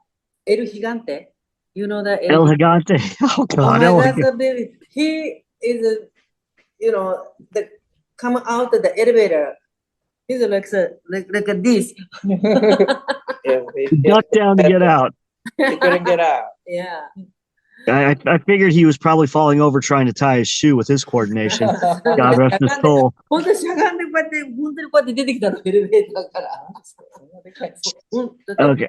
Gigante. You know that El Gigante. Oh Oh God, my El God, Gigante. the baby. He is, the come out of the elevator. He's like a this. Yeah, Duck down to get out. he couldn't get out. Yeah. I figured he was probably falling over trying to tie his shoe with his coordination. God rest his soul. 本当にしゃがんでこうやって本当にこうやって出てきたのエレベーターから。Okay.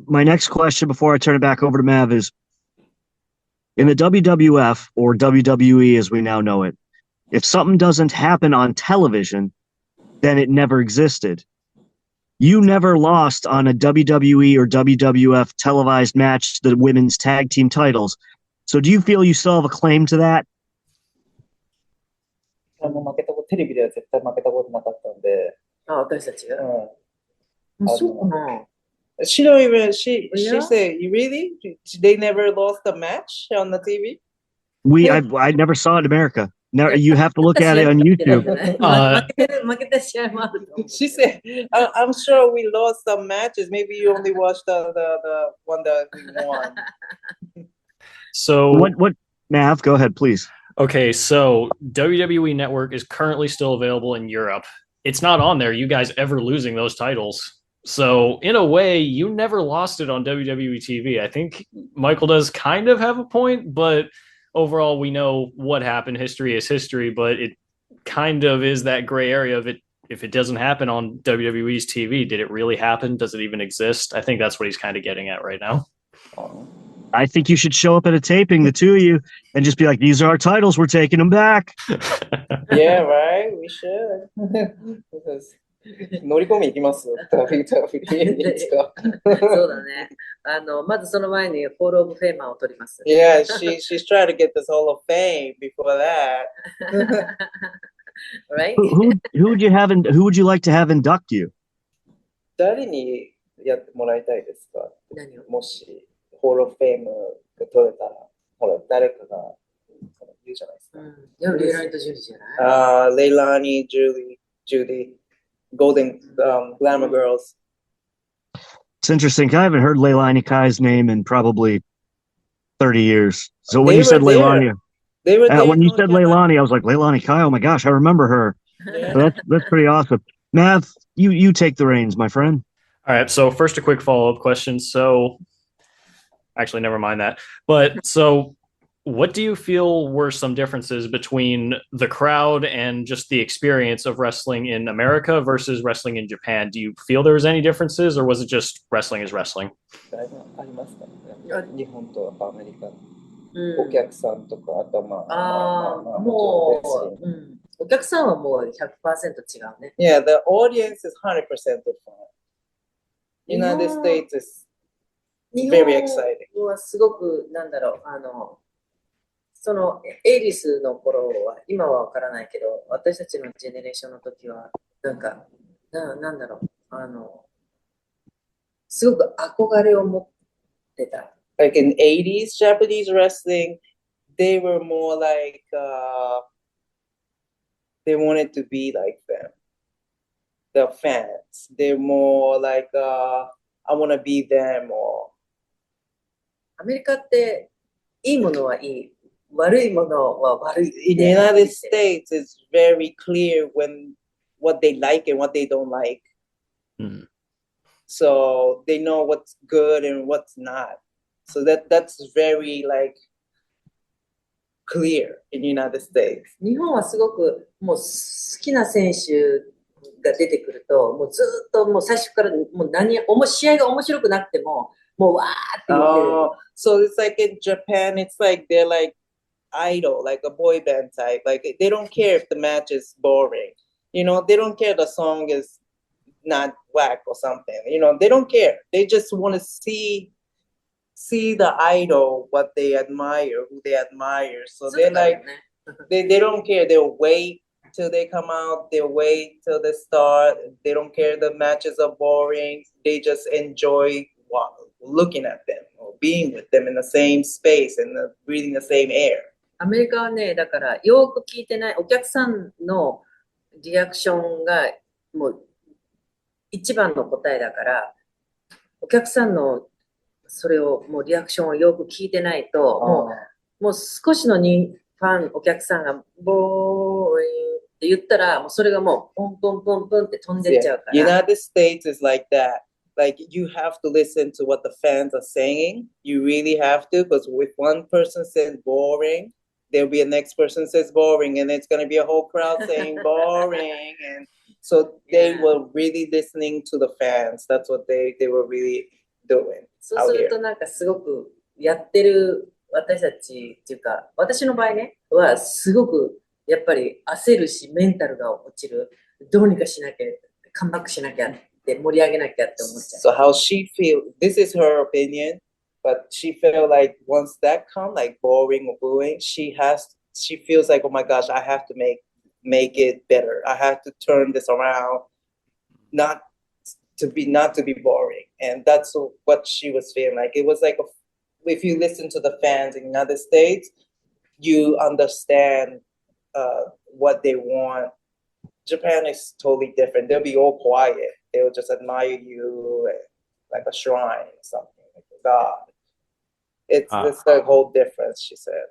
My next question before I turn it back over to Mav is, in the WWF or WWE as we now know it, if something doesn't happen on television, then it never existed. You never lost on a WWE or WWF televised match the women's tag team titles. So do you feel you still have a claim to that? テレビでは絶対負けたことなかったんで。あ、私たちが。そうかな。She don't even, she Yeah. said, you really? They never lost a match on the TV? I never saw it in America. Now you have to look at it on YouTube. 負けた試合もあると思う。 She said, I'm sure we lost some matches. Maybe you only watched the one that we won. So What Mav, go ahead, please. okay, so WWE Network is currently still available in Europe. It's not on there, you guys ever losing those titles. So in a way, you never lost it on WWE TV. I think Michael does kind of have a point, but overall, we know what happened. History is history, but it kind of is that gray area of it. If it doesn't happen on WWE's TV, did it really happen? Does it even exist? I think that's what he's kind of getting at right now. I think you should show up at a taping, the two of you, and just be like, these are our titles. We're taking them back. Yeah, right? We should. Because 乗り込み行きますWWE にいつか。そうだね。まずその前にホールオブフェイマーを取ります。 Yeah, she's trying to get this Hall of Fame before that. Right? Who would you like to have induct you? 誰にやってもらいたいですか？何を？もし、ホールオブフェイムが取れたら、ほら、誰かが言うじゃないですか。いや、レイライト・ジュリーじゃない？レイラーニー、ジュディ、Golden Glamour Girls. It's interesting. I haven't heard Leilani Kai's name in probably 30 years. So when you said Leilani, when you said Leilani, I was like, Leilani Kai, oh my gosh, I remember her. Yeah. So that's pretty awesome. Mav, you take the reins, my friend. All right. So first, a quick follow-up question. So actually, never mind that. But so what do you feel were some differences between the crowd and just the experience of wrestling in America versus wrestling in Japan? Do you feel there was any differences, or was it just wrestling is wrestling? ありますかね。日本とアメリカ。うんお客さんとか、あとまあ、もう、お客さんはもう 100% 違うね。Yeah, the audience is 100% different. United States is 日 very exciting. 本はすごく、なんだろう、そのエイリスの頃は、今はわからないけど、私たちのジェネレーションの時は、なんか、なんだろう、すごく憧れを持ってた。Like in 80s Japanese wrestling, they were more like, they wanted to be like them. The fans. They're more like, I want to be them or. アメリカっていいものはいい、悪いものは悪い。In the United States, it's very clear what they like and what they don't like. Hmm. So they know what's good and what's not. So that's very like clear in the United States. 日本はすごくもう好きな選手が出てくると、もうずっともう最初からもう試合が面白くなくても、もうわーって言ってる。So it's like in Japan, it's like they're like idol, like a boy band type. Like they don't care if the match is boring. You know, they don't care the song is not whack or something. You know, they don't care. They just want to see the idol, what they admire, who they admire. So they're like, they don't care. They'll wait till they come out. They wait till they start. They don't care the matches are boring. They just enjoy looking at them or being with them in the same space and breathing the same air. アメリカはね、だからよく聞いてないお客さんのリアクションがもう一番の答えだから、お客さんのそれをもうリアクションをよく聞いてないと、もう少しのファン、お客さんがボーインって言ったら、もうそれがもうポンポンポンポンって飛んでっちゃうから。United States is like that. Like you have to listen to what the fans are saying. You really have to, because if one person says boring, there'll be a next person says boring, and it's gonna be a whole crowd saying boring, and so they were really listening to the fans. That's what they were really doing. そうするとなんかすごくやってる私たちっていうか、私の場合ね、はすごくやっぱり焦るし、メンタルが落ちる。どうにかしなきゃ、カムバックしなきゃって盛り上げなきゃって思っちゃう。So how she feel, this is her opinion, but she felt like once that come, like boring or booing, she feels like, oh my gosh, I have to make it better. I have to turn this around, not to be boring. And that's what she was feeling like. It was like, if you listen to the fans in the United States, you understand what they want. Japan is totally different. They'll be all quiet. They'll just admire you like a shrine or something, like a god. It's a whole difference, she said.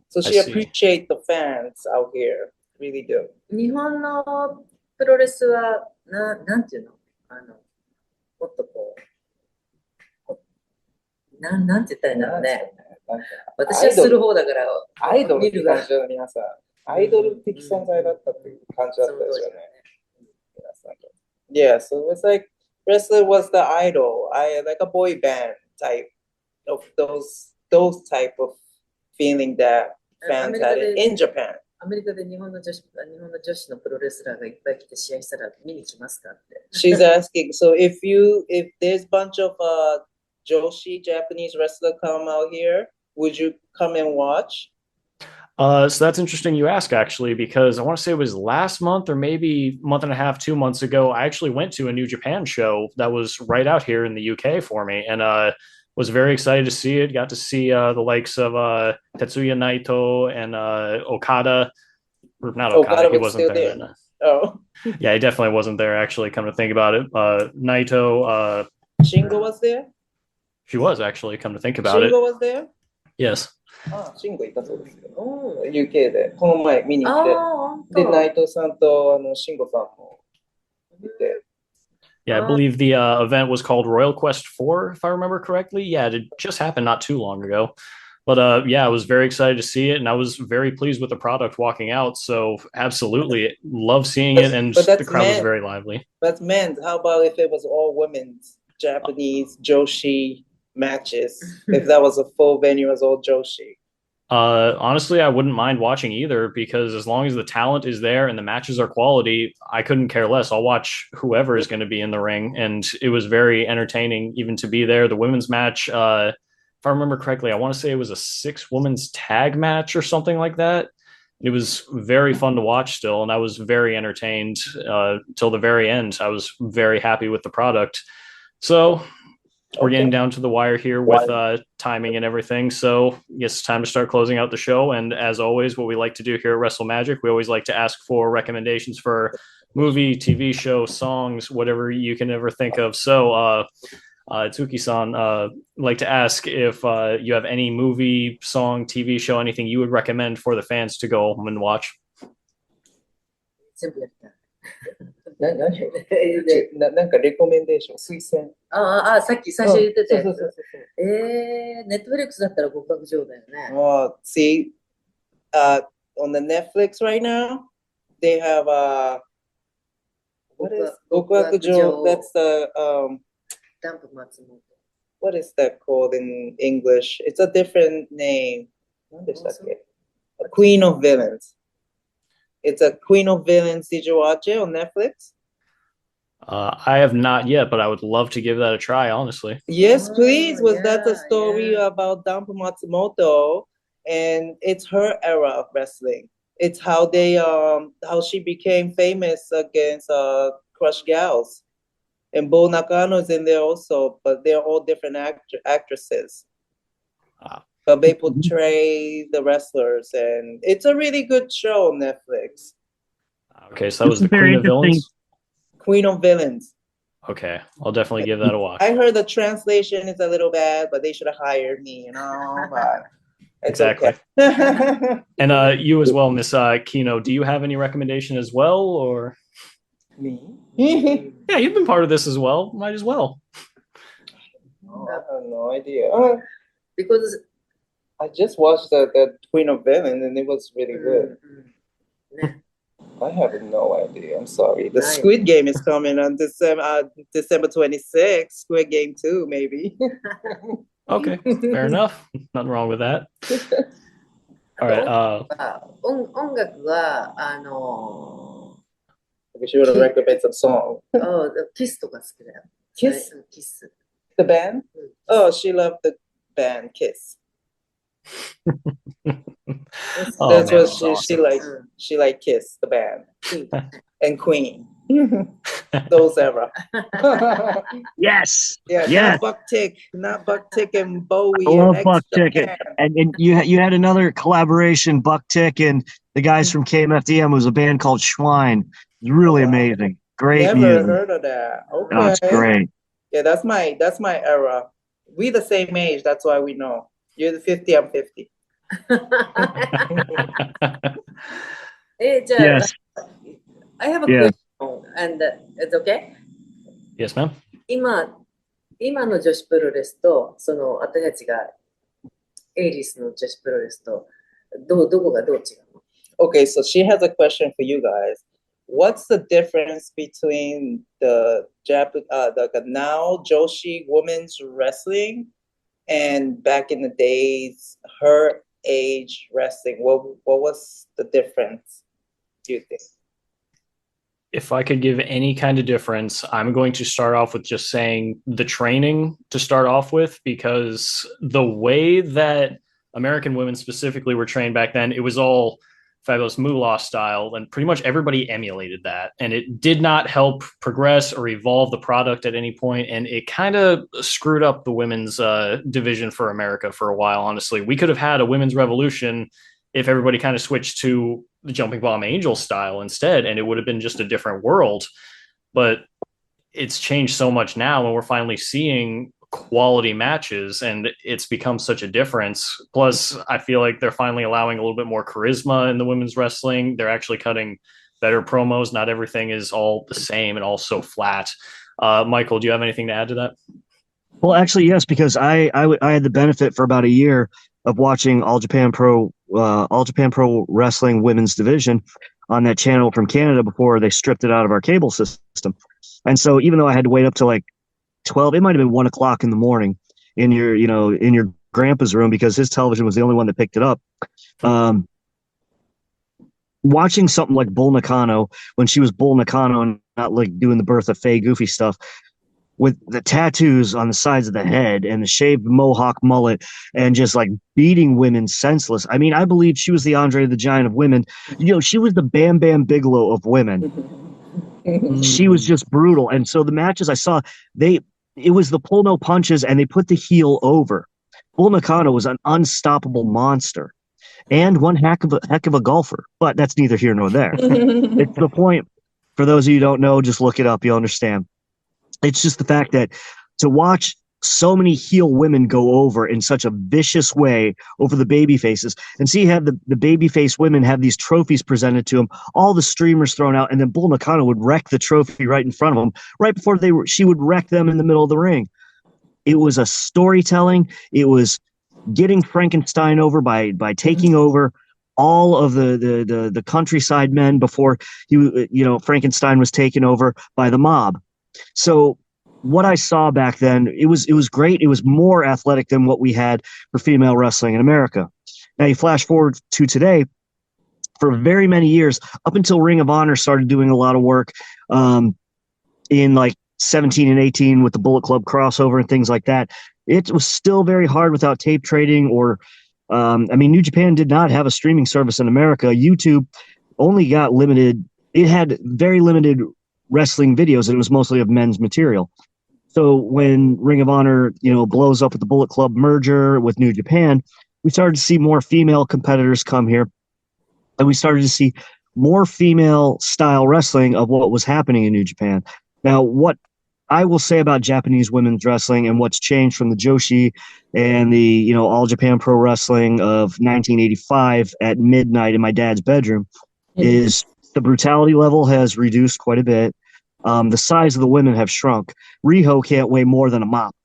So she appreciates the fans out here. Really do. 日本のプロレスはなんていうのもっとこうなんて言ったらいいんだろうね。私はする方だからアイドルって感じだね、皆さん。アイドル的存在だったっていう感じだったですよね。Yeah, so it's like wrestler was the idol. I like a boy band type of those type of feeling that fans had in Japan. アメリカで日本の女子のプロレスラーがいっぱい来て試合したら見に来ますかって。She's asking, so if there's a bunch of Joshi Japanese wrestler come out here, would you come and watch? So that's interesting you ask, actually, because I want to say it was last month or maybe a month and a half, 2 months ago. I actually went to a New Japan show that was right out here in the UK for me, and was very excited to see it. Got to see the likes of Tetsuya Naito and Okada. Or not Okada, he wasn't there. Oh. Yeah, he definitely wasn't there, actually, come to think about it. Naito. Shingo was there? She was, actually, come to think about it. Shingo was there? Yes. シンゴいたそうですけど、UK でこの前見に行って、で、内藤さんとシンゴさんもいて。Yeah, I believe the event was called Royal Quest 4, if I remember correctly. Yeah, it just happened not too long ago. But yeah, I was very excited to see it, and I was very pleased with the product walking out. So absolutely love seeing it, and the crowd was very lively. That's men's. How about if it was all women's Japanese Joshi matches? If that was a full venue as all Joshi? Honestly, I wouldn't mind watching either, because as long as the talent is there and the matches are quality, I couldn't care less. I'll watch whoever is going to be in the ring, and it was very entertaining even to be there. The women's match, if I remember correctly, I want to say it was a 6-women's tag match or something like that. It was very fun to watch still, and I was very entertained till the very end. I was very happy with the product. So we're getting down to the wire here with timing and everything. So yes, it's time to start closing out the show. And as always, what we like to do here at WrestleMagic, we always like to ask for recommendations for movie, TV show, songs, whatever you can ever think of. So Itsuki-san, like to ask if you have any movie, song, TV show, anything you would recommend for the fans to go home and watch. なんかレコメンデーション、推薦。さっき最初言ってたやつ。ネットフリックスだったら極悪上だよね。See, on the Netflix right now, they have what is 極悪上? That's the what is that called in English? It's a different name. 何でしたっけ? Queen of Villains. It's a Queen of Villains. Did you watch it on Netflix? I have not yet, but I would love to give that a try, honestly. Yes, please. That's a story about Dampu Matsumoto, and it's her era of wrestling. It's how she became famous against Crush Gals. And Bo Nakano's in there also, but they're all different actresses. Wow. But they portray the wrestlers, and it's a really good show on Netflix. Okay, so that was the Very Queen of interesting. Villains. Queen of Villains. Okay, I'll definitely give that a watch. I heard the translation is a little bad, but they should have hired me, But it's Exactly. okay. And you as well, Miss Kino, do you have any recommendation as well, or? Me? Yeah, you've been part of this as well. Might as well. Oh, I have no idea. Because I just watched the Queen of Villains, and it was really good. I have no idea. I'm sorry. The Right. Squid Game is coming on December 26th. Squid Game 2, maybe. Okay, fair enough. Nothing wrong with that. All right. 音楽は、We should recommend some song. キスとか好きだよ。 Kiss? キス。 The band? Oh, she loved the band Kiss. Oh, That's man, what that's she awesome. liked. She liked Kiss, the band, and Queen. Those era. Yes. Yeah, Yes. not Buck Tick and Bowie. I love and Buck Extra Ticket. Man. And you had another collaboration, Buck Tick and the guys from KMFDM. Was a band called Schwein. It was really amazing. Great Never music. heard of that. Okay. Oh, it's great. Yeah, that's my era. We the same age. That's why we know. You're 50. I'm 50. じゃあ、 Yes. I have a Yeah. question, and it's okay? Yes, ma'am. 今の女子プロレスと、私たちがエイリスの女子プロレスと、どこがどう違うの？ Okay, so she has a question for you guys. What's the difference between the now Joshi women's wrestling and back in the days her age wrestling? What was the difference, do you think? If I could give any kind of difference, I'm going to start off with just saying the training to start off with, because the way that American women specifically were trained back then, it was all Fabulous Moolah style, and pretty much everybody emulated that. And it did not help progress or evolve the product at any point, and it kind of screwed up the women's division for America for a while, honestly. We could have had a women's revolution if everybody kind of switched to the Jumping Bomb Angel style instead, and it would have been just a different world. But it's changed so much now, and we're finally seeing quality matches, and it's become such a difference. Plus, I feel like they're finally allowing a little bit more charisma in the women's wrestling. They're actually cutting better promos. Not everything is all the same and all so flat. Michael, do you have anything to add to that? Well, actually, yes, because I had the benefit for about a year of watching All Japan Pro Wrestling Women's Division on that channel from Canada before they stripped it out of our cable system. And so even though I had to wait up to like 12, it might have been 1 o'clock in the morning in your grandpa's room, because his television was the only one that picked it up. Watching something like Bull Nakano, when she was Bull Nakano and not like doing the Bertha Faye goofy stuff, with the tattoos on the sides of the head and the shaved mohawk mullet and just like beating women senseless. I mean, I believe she was the Andre the Giant of women. She was the Bam Bam Bigelow of women. She was just brutal. And so the matches I saw, it was the pull no punches, and they put the heel over. Bull Nakano was an unstoppable monster and one heck of a golfer, but that's neither here nor there. It's the point. For those of you who don't know, just look it up. You'll understand. It's just the fact that to watch so many heel women go over in such a vicious way over the baby faces, and see have the baby face women have these trophies presented to them, all the streamers thrown out, and then Bull Nakano would wreck the trophy right in front of them, right before she would wreck them in the middle of the ring. It was a storytelling. It was getting Frankenstein over by taking over all of the countryside men before Frankenstein was taken over by the mob. So what I saw back then, it was great. It was more athletic than what we had for female wrestling in America. Now you flash forward to today, for very many years, up until Ring of Honor started doing a lot of work in like 17 and 18 with the Bullet Club crossover and things like that. It was still very hard without tape trading or I mean, New Japan did not have a streaming service in America. YouTube only got limited. It had very limited wrestling videos, and it was mostly of men's material. So when Ring of Honor, blows up with the Bullet Club merger with New Japan, we started to see more female competitors come here, and we started to see more female style wrestling of what was happening in New Japan. Now, what I will say about Japanese women's wrestling and what's changed from the Joshi and the, All Japan Pro Wrestling of 1985 at midnight in my dad's bedroom is the brutality level has reduced quite a bit. The size of the women have shrunk. Riho can't weigh more than a mop.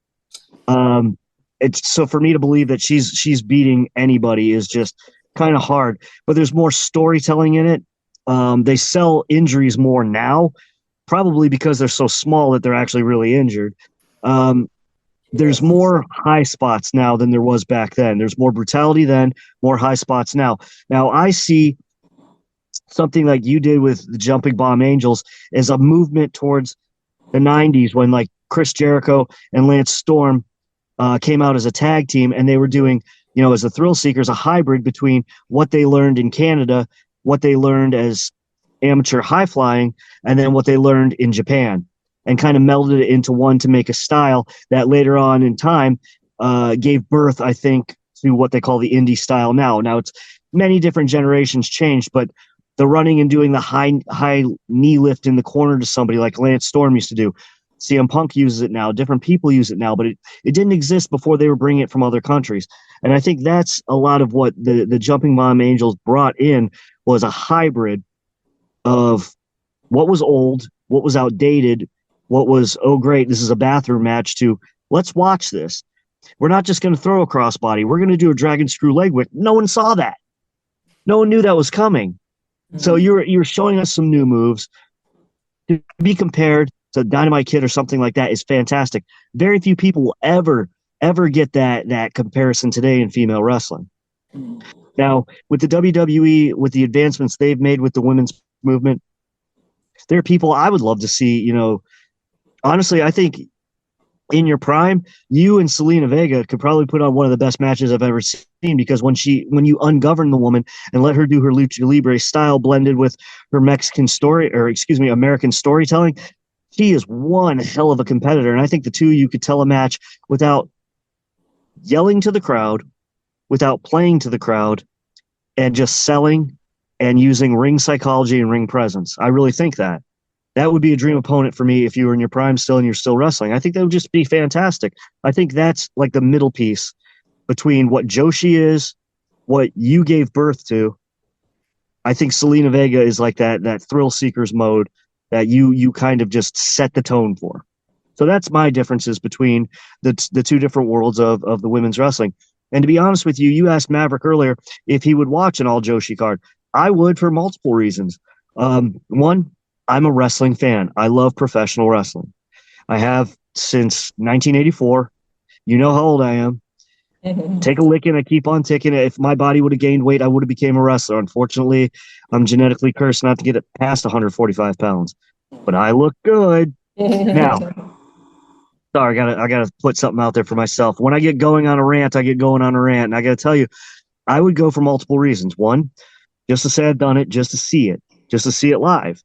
It's so for me to believe that she's beating anybody is just kind of hard, but there's more storytelling in it. They sell injuries more now, probably because they're so small that they're actually really injured. There's more high spots now than there was back then. There's more brutality then, more high spots now. Now I see something like you did with the Jumping Bomb Angels as a movement towards the 90s when like Chris Jericho and Lance Storm came out as a tag team, and they were doing, as the Thrill Seekers, a hybrid between what they learned in Canada, what they learned as amateur high flying, and then what they learned in Japan, and kind of melded it into one to make a style that later on in time gave birth, I think, to what they call the indie style now. Now it's many different generations changed, but the running and doing the high knee lift in the corner to somebody like Lance Storm used to do. CM Punk uses it now. Different people use it now, but it didn't exist before they were bringing it from other countries. And I think that's a lot of what the Jumping Bomb Angels brought in was a hybrid of what was old, what was outdated, what was, oh, great, this is a bathroom match, to let's watch this. We're not just going to throw a crossbody. We're going to do a dragon screw leg whip. No one saw that. No one knew that was coming. So you're showing us some new moves. To be compared to Dynamite Kid or something like that is fantastic. Very few people will ever get that comparison today in female wrestling. Now, with the WWE, with the advancements they've made with the women's movement, there are people I would love to see, honestly, I think in your prime, you and Selena Vega could probably put on one of the best matches I've ever seen, because when you ungovern the woman and let her do her lucha libre style blended with her American storytelling, she is one hell of a competitor. And I think the two, you could tell a match without yelling to the crowd, without playing to the crowd, and just selling and using ring psychology and ring presence. I really think that would be a dream opponent for me if you were in your prime still and you're still wrestling. I think that would just be fantastic. I think that's like the middle piece between what Joshi is, what you gave birth to. I think Selena Vega is like that Thrill Seekers mode that you kind of just set the tone for. So that's my differences between the two different worlds of the women's wrestling. And to be honest with you, you asked Maverick earlier if he would watch an all Joshi card. I would, for multiple reasons. One, I'm a wrestling fan. I love professional wrestling. I have since 1984. You know how old I am. Take a licking, I keep on ticking. If my body would have gained weight, I would have became a wrestler. Unfortunately, I'm genetically cursed not to get it past 145 pounds. But I look good. Now, sorry, I gotta put something out there for myself. When I get going on a rant, I get going on a rant. And I gotta tell you, I would go for multiple reasons. One, just to say I've done it, just to see it live.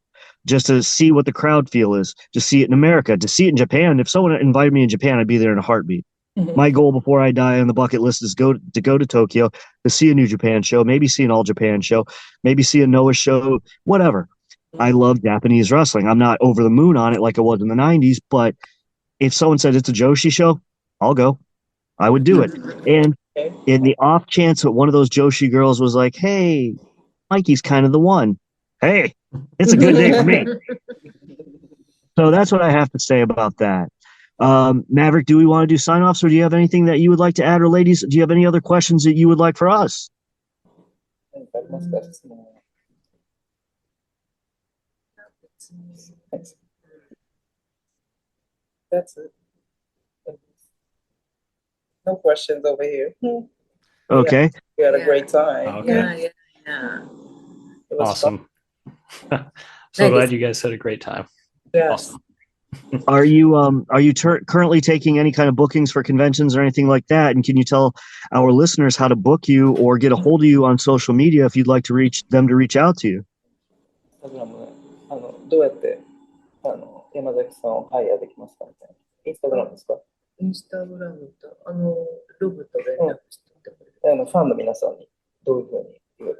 Just to see what the crowd feel is, to see it in America, to see it in Japan. If someone invited me in Japan, I'd be there in a heartbeat. My goal before I die on the bucket list is go to Tokyo to see a New Japan show, maybe see an All Japan show, maybe see a Noah show, whatever. I love Japanese wrestling. I'm not over the moon on it like I was in the 90s, but if someone said it's a Joshi show, I'll go. I would do it. And in the off chance that one of those Joshi girls was like, hey, Mikey's kind of the one. Hey, it's a good day for me. So that's what I have to say about that. Maverick, do we want to do sign-offs, or do you have anything that you would like to add? Or ladies, do you have any other questions that you would like for us? That's it. No questions over here. Okay. We had a great time. Okay. Yeah. It was Awesome. fun. So glad you guys had a great time. Yes. Awesome. Are you currently taking any kind of bookings for conventions or anything like that? And can you tell our listeners how to book you or get a hold of you on social media if you'd like to reach them to reach out to you? インスタグラムね、どうやって、山崎さんをハイヤーできますかみたいな。インスタグラムですか？インスタグラムと、ロブと連絡してくれる。ファンの皆さんにどういうふうに言えば。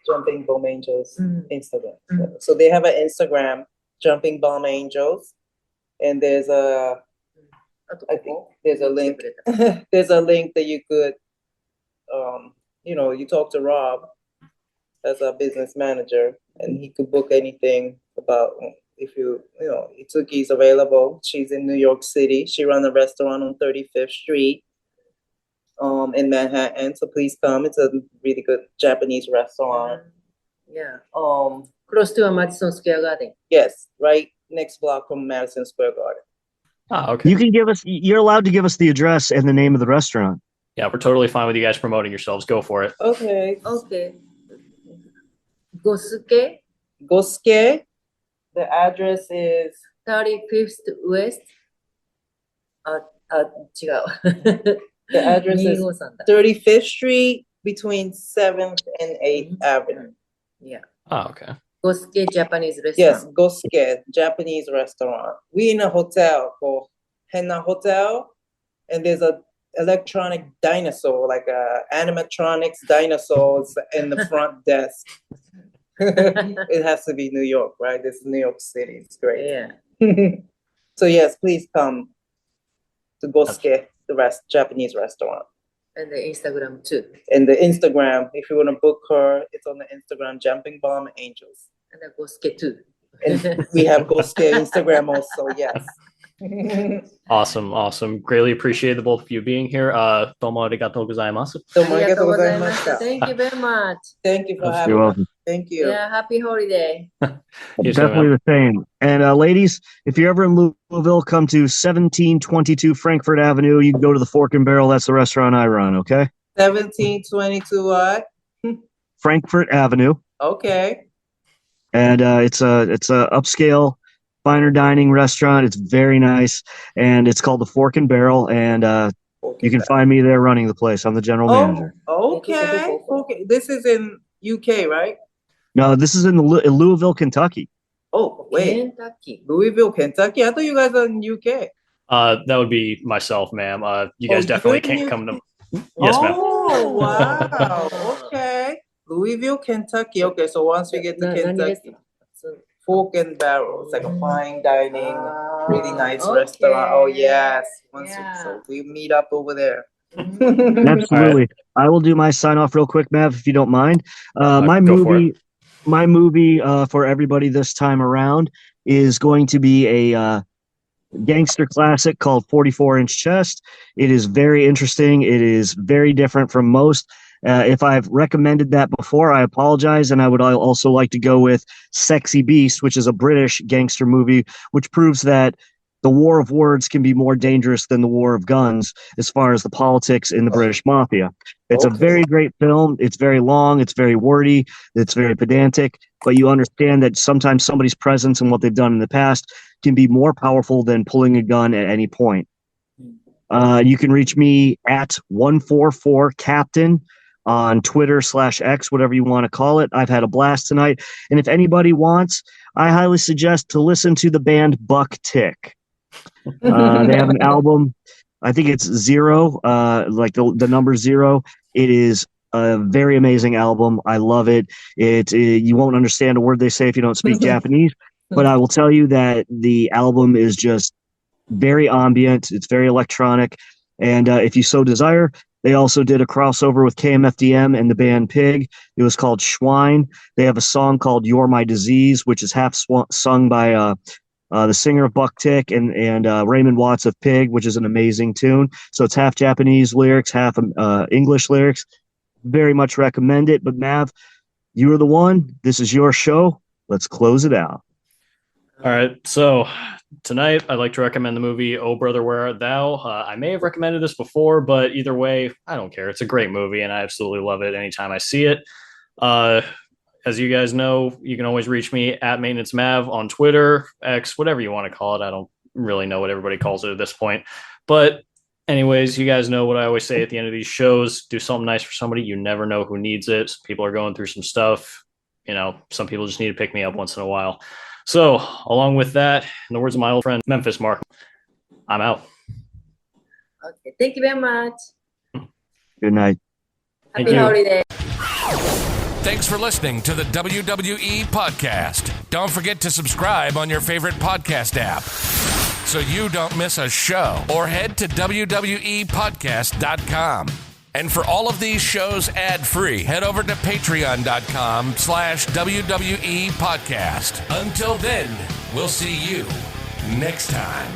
Jumping Bomb Angels Instagram. So they have an Instagram, Jumping Bomb Angels, and I think there's a link. There's a link that you could, you talk to Rob as a business manager, and he could book anything about if Itsuki is available. She's in New York City. She runs a restaurant on 35th Street. In Manhattan, so please come. It's a really good Japanese restaurant. Yeah. Close to Madison Square Garden. Yes, right next block from Madison Square Garden. Oh, okay. You're allowed to give us the address and the name of the restaurant. Yeah, we're totally fine with you guys promoting yourselves. Go for it. Okay. Gosuke. The address is 35th West. 違う。The address is 35th Street between 7th and 8th Avenue. Yeah. Oh, okay. Gosuke Japanese restaurant. Yes, Gosuke Japanese restaurant. We in a hotel called Henna Hotel, and there's a electronic dinosaur, like animatronics dinosaurs in the front desk. It has to be New York, right? This is New York City. It's great. Yeah. So yes, please come to Gosuke, the Japanese restaurant. And the Instagram too. And the Instagram, if you want to book her, it's on the Instagram, Jumping Bomb Angels. And the Gosuke too. And we have Gosuke Instagram also, yes. Awesome. Greatly appreciate the both of you being here. Domo arigatou gozaimasu. Thank you very much. Thank you for having us. Thank you. Yeah, happy holiday. Definitely the same. And ladies, if you're ever in Louisville, come to 1722 Frankfurt Avenue. You can go to the Fork and Barrel. That's the restaurant I run, okay? 1722 what? Frankfurt Avenue. Okay. And it's a upscale, finer dining restaurant. It's very nice, and it's called the Fork and Barrel. And you can find me there running the place. I'm the general manager. Okay. This is in UK, right? No, this is in Louisville, Kentucky. Oh, wait. Kentucky. Louisville, Kentucky? I thought you guys are in UK. That would be myself, ma'am. You guys definitely can't come to. Yes, ma'am. Oh, wow. Okay. Louisville, Kentucky. Okay, so once we get to Kentucky, Fork and Barrel. It's like a fine dining, really nice restaurant. Oh, yes. So we meet up over there. Absolutely. Right. I will do my sign off real quick, Mav, if you don't mind. My movie for everybody this time around is going to be a gangster classic called 44-Inch Chest. It is very interesting. It is very different from most. If I've recommended that before, I apologize. And I would also like to go with Sexy Beast, which is a British gangster movie, which proves that the war of words can be more dangerous than the war of guns as far as the politics in the British Mafia. It's a very great film. It's very long. It's very wordy. It's very pedantic. But you understand that sometimes somebody's presence and what they've done in the past can be more powerful than pulling a gun at any point. You can reach me at 144captain on Twitter /X, whatever you want to call it. I've had a blast tonight. And if anybody wants, I highly suggest to listen to the band Buck Tick. They have an album. I think it's Zero, like the number 0. It is a very amazing album. I love it. You won't understand a word they say if you don't speak Japanese, but I will tell you that the album is just very ambient. It's very electronic. And if you so desire, they also did a crossover with KMFDM and the band Pig. It was called Schwein. They have a song called You're My Disease, which is half sung by the singer of Buck Tick and Raymond Watts of Pig, which is an amazing tune. So it's half Japanese lyrics, half English lyrics. Very much recommend it. But Mav, you are the one. This is your show. Let's close it out. All right. So tonight, I'd like to recommend the movie Oh Brother, Where Art Thou? I may have recommended this before, but either way, I don't care. It's a great movie, and I absolutely love it anytime I see it. As as you guys know, you can always reach me at Maintenance Mav on Twitter, X, whatever you want to call it. I don't really know what everybody calls it at this point. But anyways, you guys know what I always say at the end of these shows. Do something nice for somebody. You never know who needs it. People are going through some stuff. You know, some people just need to pick me up once in a while. So along with that, in the words of my old friend, Memphis Mark, I'm out. Okay, thank you very much. Good night. Happy holiday. Thanks for listening to the WWE Podcast. Don't forget to subscribe on your favorite podcast app so you don't miss a show, or head to WWEpodcast.com. And for all of these shows ad-free, head over to patreon.com/WWE Podcast. Until then, we'll see you next time.